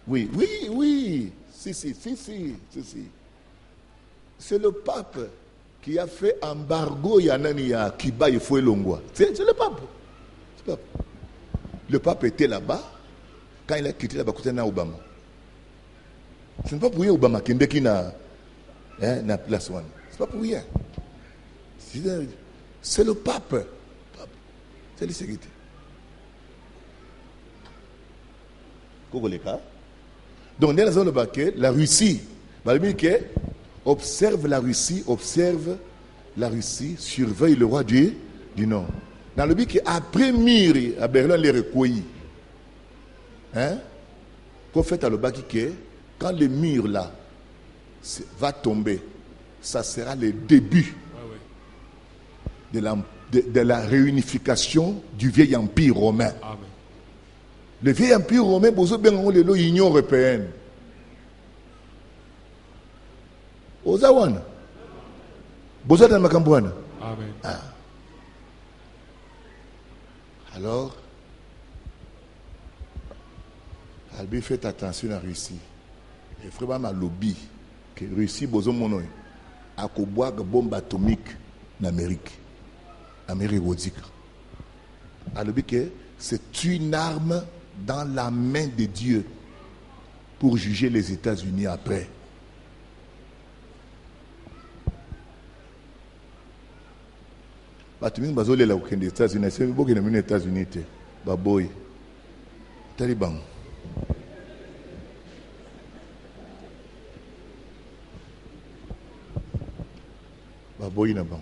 Oui, oui, oui. Si. C'est le pape qui a fait embargo Yanania Kiba et Fouelongwa. C'est le pape. Le pape était là-bas quand il a quitté là-bas côté Obama. Ce n'est pas pour rien Obama qui est na place one. C'est pas pour rien. C'est le pape. C'est la sécurité. Donc, dans la zone de Baké, la Russie, observe la Russie, surveille le roi du Nord. Dans le but qu'après Miri, à Berlin, les recueillis. Hein? Qu'on fait à le Baki que quand le mur là va tomber, ça sera le début de la réunification du vieil empire romain. Amen. Le vieil empire romain, vous bien l'Union européenne. Ozawana. Vous êtes dans ma campagne. Amen. Ah. Alors, Albi fait attention à la Russie. Et vraiment ma lobby que la Russie bozo mono a koboa bombe atomique en Amérique. Amérique rodique. Albi que c'est une arme dans la main de Dieu pour juger les États-Unis après. Batuming bazole la ukende États-Unis, c'est beaucoup de les États-Unis te. Baboy. Taliban. Baboy na bang.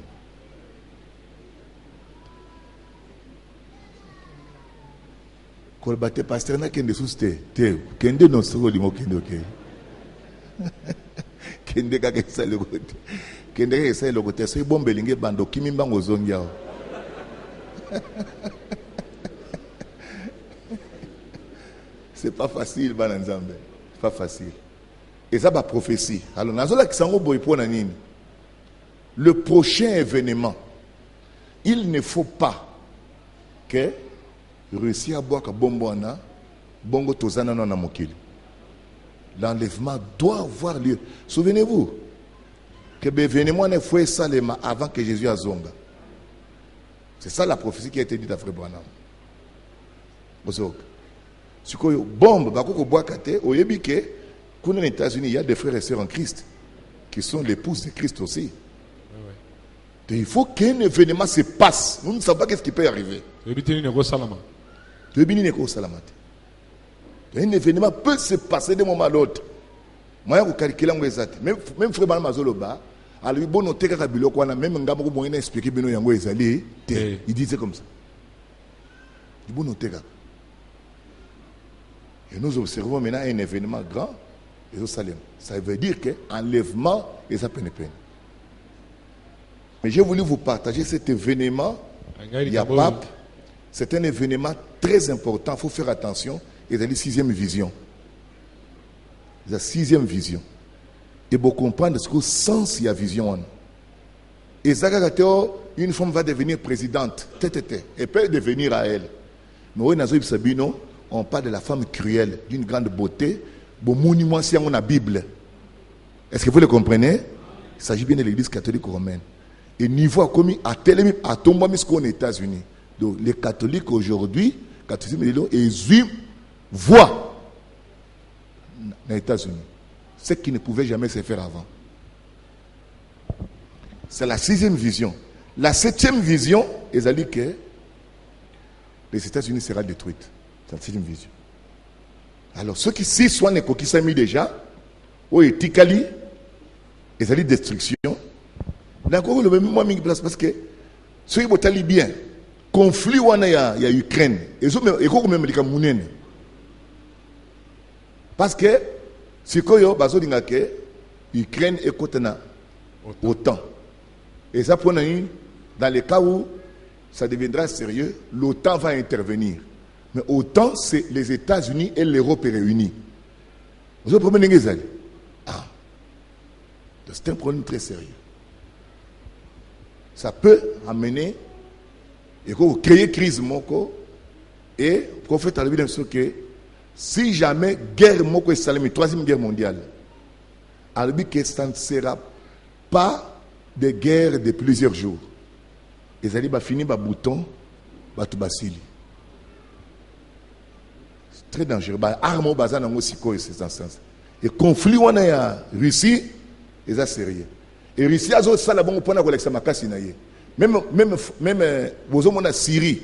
Kol bate pasteur na kende suste te kende no soko limo kende okay. Kende ka kesa le kote. Kende ka kesa le kote so bombe linge bando kimimba ngozongia. C'est pas facile bananzambe. C'est pas facile. Et ça va prophétie. Alors nazola kisango boy pona nini. Le prochain événement, il ne faut pas que Russie a boire bombona bongo tozana na mokili. L'enlèvement doit avoir lieu. Souvenez-vous que l'événement ne faut salema avant que Jésus a zonga. C'est ça la prophétie qui a été dite à Frère Branham. Si vous bombe bakoko boire kate oyebi ke kuna aux États-Unis il y a des frères et sœurs en Christ qui sont l'épouses de Christ aussi. Et il faut qu'un événement se passe. Nous ne savons pas ce qui peut arriver. Un événement peut se passer d'un moment à l'autre. Même Frère Bana Mazoloba, alors il bon noter que Kabilo quoi même Ngamo bon expliquer bino yango ezali, il disait comme ça. Il bon noter que. Et nous observons maintenant un événement grand et au Salem. Ça veut dire que enlèvement et ça peine. Mais j'ai voulu vous partager cet événement. Il y a pape. C'est un événement très important. Il faut faire attention. Et c'est la 6e vision. La 6e vision. Et pour comprendre ce que sens il y a vision. Et Zagagateo, une femme va devenir présidente. Elle peut devenir à elle. Mais on parle de la femme cruelle, d'une grande beauté. Bon monument si on a la Bible. Est-ce que vous le comprenez? Il s'agit bien de l'église catholique romaine. Et niveau commis à tel à tomber aux États-Unis. Donc les catholiques aujourd'hui, ils voient les États-Unis ce qui ne pouvait jamais se faire avant. C'est la 6e vision. La 7e vision, ils ont dit que les États-Unis seront détruits. C'est la 6e vision. Alors ceux qui s'y sont qui s'est mis déjà, ou éthiquement, ils ont dit destruction. D'accord, le même moment place parce que ceux qui sont bien, conflit il y a Ukraine, et ils même les parce que si que Ukraine est côté OTAN. Et ça pour dans les cas où ça deviendra sérieux, l'OTAN va intervenir. Mais OTAN, c'est les États-Unis et l'Europe réunis. Vous avez un problème? Ah, c'est un problème très sérieux. ça peut amener et créer crise moko. Et le prophète a dit que si jamais guerre moko est salamée, troisième guerre mondiale, a dit que ça ne sera pas de guerre de plusieurs jours. Et ça dit bah fini bah bouton bah tout basili. C'est très dangereux. Bah arme au bazar nango siko et c'est en sens. Et conflit on a Russie et ça sérieux. Et Russie a zo sala bon point na collection makasi na ye. Même vous avez la Syrie.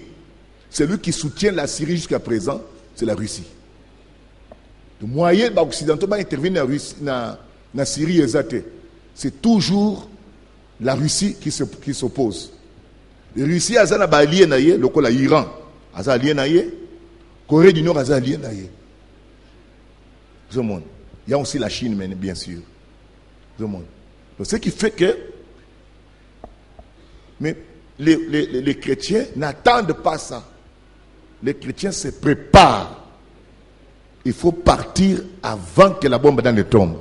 Celui qui soutient la Syrie jusqu'à présent, c'est la Russie. Le moyen occidental va intervenir dans la Syrie, c'est toujours la Russie qui s'oppose. La Russie a un allié, le Iran a un allié, Corée du Nord a un allié. Il y a aussi la Chine, bien sûr. Donc, ce qui fait que mais les chrétiens n'attendent pas ça. Les chrétiens se préparent. Il faut partir avant que la bombe dans les tombe.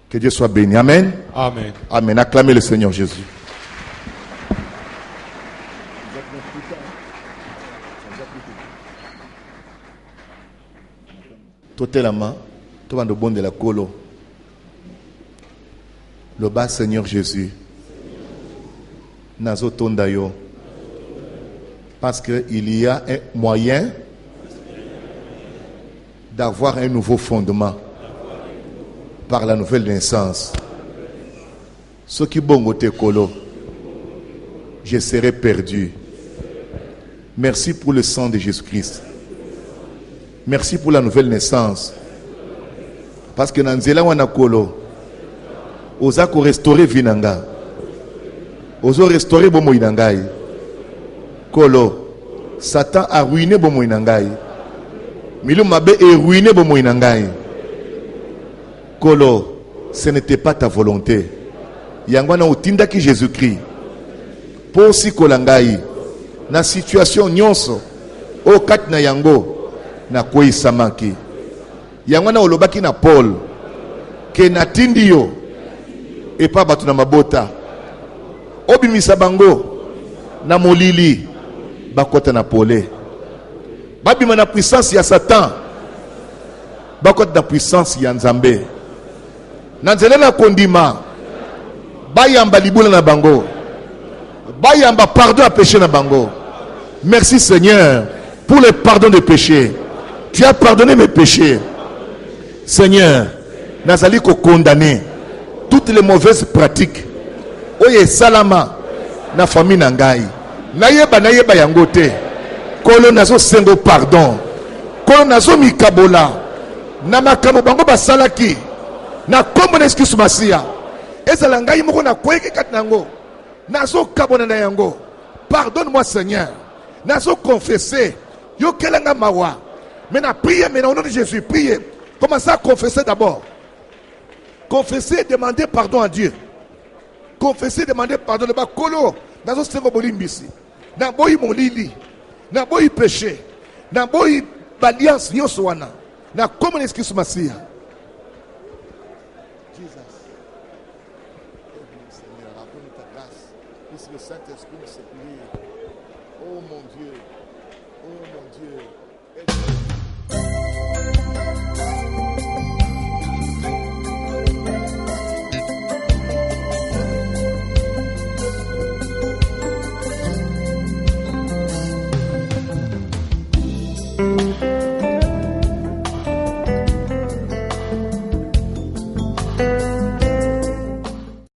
Que Dieu soit béni. Amen. Amen. Amen. Acclamez le Seigneur Jésus. Totalement. Tout le monde de la colo. Le bas Seigneur Jésus. Nazo Tondayo. Parce qu'il y a un moyen d'avoir un nouveau fondement par la nouvelle naissance. Ce qui bongo te kolo, je serai perdu. Merci pour le sang de Jésus-Christ. Merci pour la nouvelle naissance. Parce que dans Nzela wana kolo, oza ko restaurer vinanga. Ozo restaurer bomo inangai. Kolo, Satan a ruiné bomo inangai. Milou mabe est ruiné bomo inangai. Kolo, ce n'était pas ta volonté. Yangwana utinda ki Jésus-Christ. Pour si kolangai, na situation nyonso, o kat na yango, na koi samaki. Yangwana olobaki na Paul, ke na tindi yo, et pas batu na mabota. Obimisa bango, na molili, bakota na pole. Babima na puissance ya Satan, bakota na puissance ya Nzambe. Nanzele na kondima, bayamba libula na bango, bayamba pardon à péché na bango. Merci Seigneur pour le pardon des péchés. Tu as pardonné mes péchés. Seigneur, nazali ko condamner toutes les mauvaises pratiques. Oye salama na famille na ngai. Nayeba yango te. Kolo nazo sengo pardon. Kolo nazo mikabola. Na makambo bango basalaki. Na kombo na excuse masia. Ezala ngai moko na koyeki kat nango. Nazo kabona na yango. Pardonne-moi Seigneur. Nazo confesser. Yo kelanga mawa. Mais na prier mais au nom de Jésus, priez. Commencez à confesser d'abord. Confesser et demander pardon à Dieu. Confesser, demander pardon. Le bakolo, nazo sengo bolimbisi. Na boyi molili. Na boyi péché. Na boyi alliance nyonso wana. Na comme excuse masia. Le Saint-Esprit nous supplie. Oh mon Dieu, aide-moi.